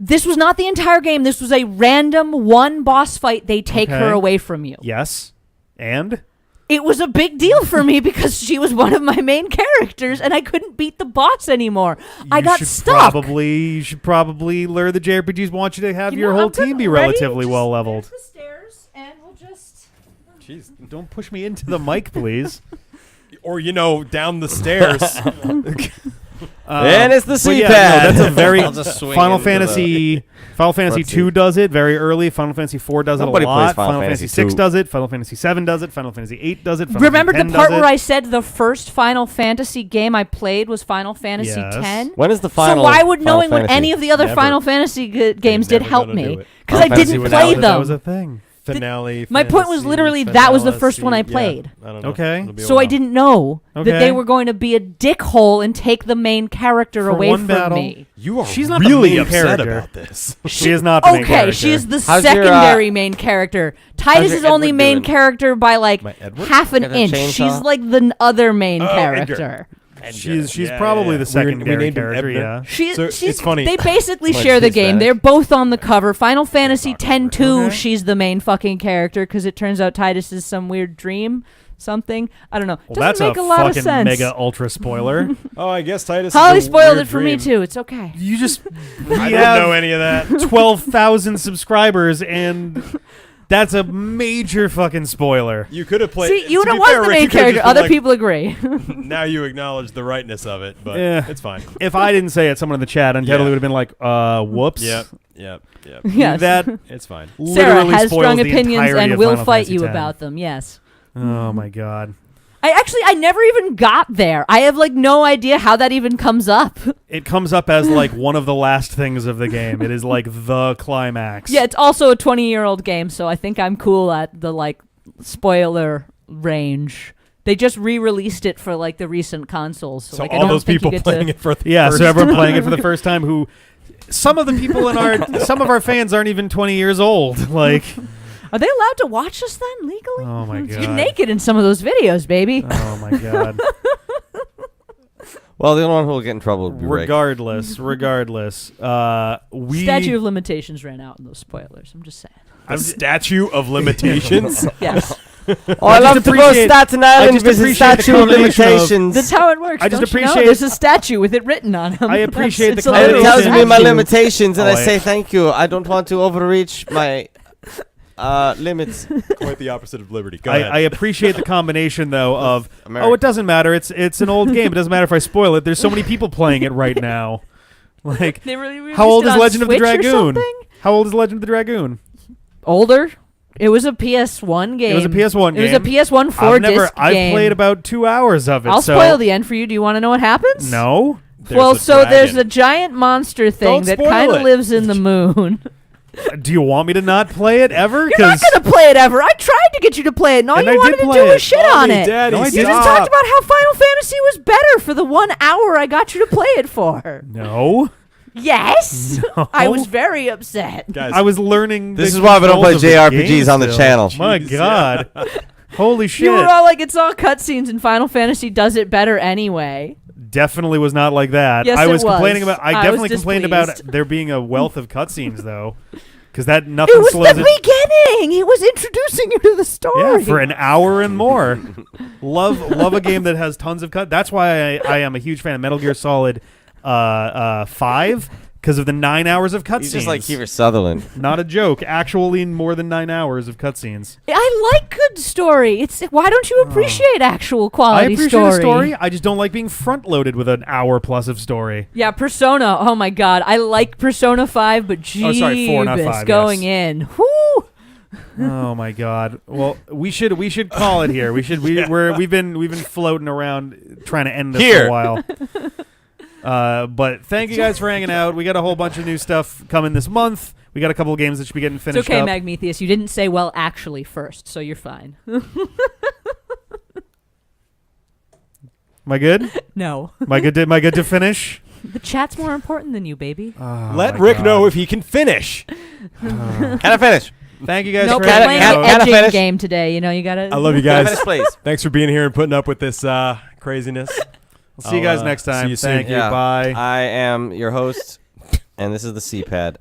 this was not the entire game. This was a random one boss fight. They take Okay. her away from you. Yes, and It was a big deal for me because she was one of my main characters, and I couldn't beat the boss anymore. I got stuck. You should probably learn the JRPGs want you to have You your know, whole I'm gonna team be ready, relatively just well leveled. there's the stairs, and we'll just. Jeez. Don't push me into the mic, please. Or, down the stairs. And it's the But yeah, C-pad. no, that's a very I'll just swing Final into Fantasy. Final Fantasy Let's 2 see. does it very early. Final Fantasy 4 does Nobody it a plays lot. Final Final Fantasy Fantasy 6 2. does it. Final Fantasy 7 does it. Final Fantasy 8 does it. Final Remember Fantasy the 10 part does where it. I said the first Final Fantasy game I played was Final Fantasy Yes. X? When is the final? So why would Final knowing what Fantasy? any of the other Never. Final Fantasy games did never help gonna do me? it. Because Final I Fantasy didn't was play out. That was a them. thing. Finale. My point was fantasy, literally that was the first one I finality. played. Yeah, I don't know. Okay. It'll be a So I while. didn't know that Okay. they were going to be a dickhole and take the main character For away one from battle. me. You are She's not the really main upset character. about this. She is not the main Okay, character. she is the How's your, secondary main character. Titus your is only Edward main doing? character by like My Edward? half an Got a inch. chainsaw? She's like the other main Edgar. character. She's Yeah, probably yeah. the We secondary named him character. Edgar. Yeah. She's it's funny. They basically Like, share the she's game. Spanish. They're both on the cover. Final Fantasy X 2, Okay. she's the main fucking character because it turns out Titus is some weird dream, something. I don't know. Well, Doesn't that's make a a lot of fucking sense. mega ultra spoiler. Oh, I guess Titus. Holly is a spoiled weird it for me dream. too. It's okay. You just we I have don't know any of that. 12,000 subscribers, and that's a major fucking spoiler. You could have played. See, to Yuna be was fair, the Rick, main you could've character. just been Other like, people agree. Now you acknowledge the rightness of it, but Yeah. it's fine. If I didn't say it, someone in the chat undoubtedly Yeah. would have been like, whoops. Yep. yes. That It's fine. Sarah literally has spoils strong the opinions entirety and of will Final fight Fantasy you X. about them. Yes. Oh my god. I never even got there. I have like no idea how that even comes up. It comes up as like one of the last things of the game. It is like the climax. Yeah, it's also a 20-year-old game, so I think I'm cool at the like spoiler range. They just re-released it for like the recent consoles. So, So like, I all don't those think you people get playing to, it for the Yeah, first so everyone playing it for the first time who some of the people some of our fans aren't even 20 years old. Like, Are they allowed to watch us then legally? oh my god. You're naked in some of those videos, baby. Oh my god. Well, the only one who will get in trouble would be Rick. regardless, we Statute of limitations ran out in those spoilers. I'm just saying. A statue of limitations. Yes. Oh, I love just to go appreciate- Staten I Island just visit appreciate the Statue of combination of- Limitations. That's how it works. I just don't you know? appreciate- There's a statue with it written on him. I appreciate That's- the it's a And it literal tells me my statue. limitations, and Oh, I yeah. say thank you. I don't want to overreach my limits. Quite the opposite of liberty. Go I ahead. appreciate the combination though of America. it doesn't matter. It's an old game. It doesn't matter if I spoil it. There's so many people playing it right now. Like, They really released how old it is on Legend of the Switch or Dragoon? something? How old is Legend of the Dragoon? Older. It was a PS1 game. It was a PS1 game. It was a PS1 4-disc I've game. played about 2 hours of it. I'll so spoil the end for you. Do you want to know what happens? No. There's Well, a so there's dragon. a giant monster thing Don't that spoil kind of it. lives in the moon. Do you want me to not play it ever? You're not going to play it ever. I tried to get you to play it, and all And you I wanted did to play do it. was shit Mommy, on it. Daddy, No, I You didn't. just talked about how Final Fantasy was better for the 1 hour I got you to play it for. No. Yes. No. I was very upset. Guys, I was learning. This the is why we don't play controls of the JRPGs game on the still. channel. My Jeez, God. Holy shit. You were all like, it's all cutscenes, and Final Fantasy does it better anyway. Definitely was not like that. Yes, I it was complaining was. about. I I definitely was complained about displeased. there being a wealth of cutscenes though, because that nothing It was slows the it. beginning. It was introducing you to the story. Yeah, for an hour and more. love a game that has tons of cut. That's why I am a huge fan of Metal Gear Solid 5 because of the 9 hours of cutscenes. He's just like Kiefer Sutherland. Not a joke. Actually, more than 9 hours of cutscenes. I like good story. It's why don't you appreciate actual I quality appreciate a story. I just don't like being front loaded with an hour plus of story. Yeah, Persona. Oh my God, I like Persona 5, but Oh, sorry, 4, not 5, going yes. in. Whoo! Oh my God! Well, we should call it here. We've been floating around trying to end this for Here. a while. But thank you guys for hanging out. We got a whole bunch of new stuff coming this month. We got a couple of games that should be getting It's finished okay, up. Magmetheus. You didn't say well actually first, so you're fine. Am I good? No, Am I good to finish? the chat's more important than you, baby. let Rick know if he can finish. Can I finish? Thank you guys No for Can I- playing hanging the can I out. edging finish? game today. You know, you gotta. I love you Can I guys. finish, please? Thanks for being here and putting up with this craziness. We'll see you guys I'll, next see time. you soon. Thank you. Yeah. Bye. I am your host, and this is the C-Pad.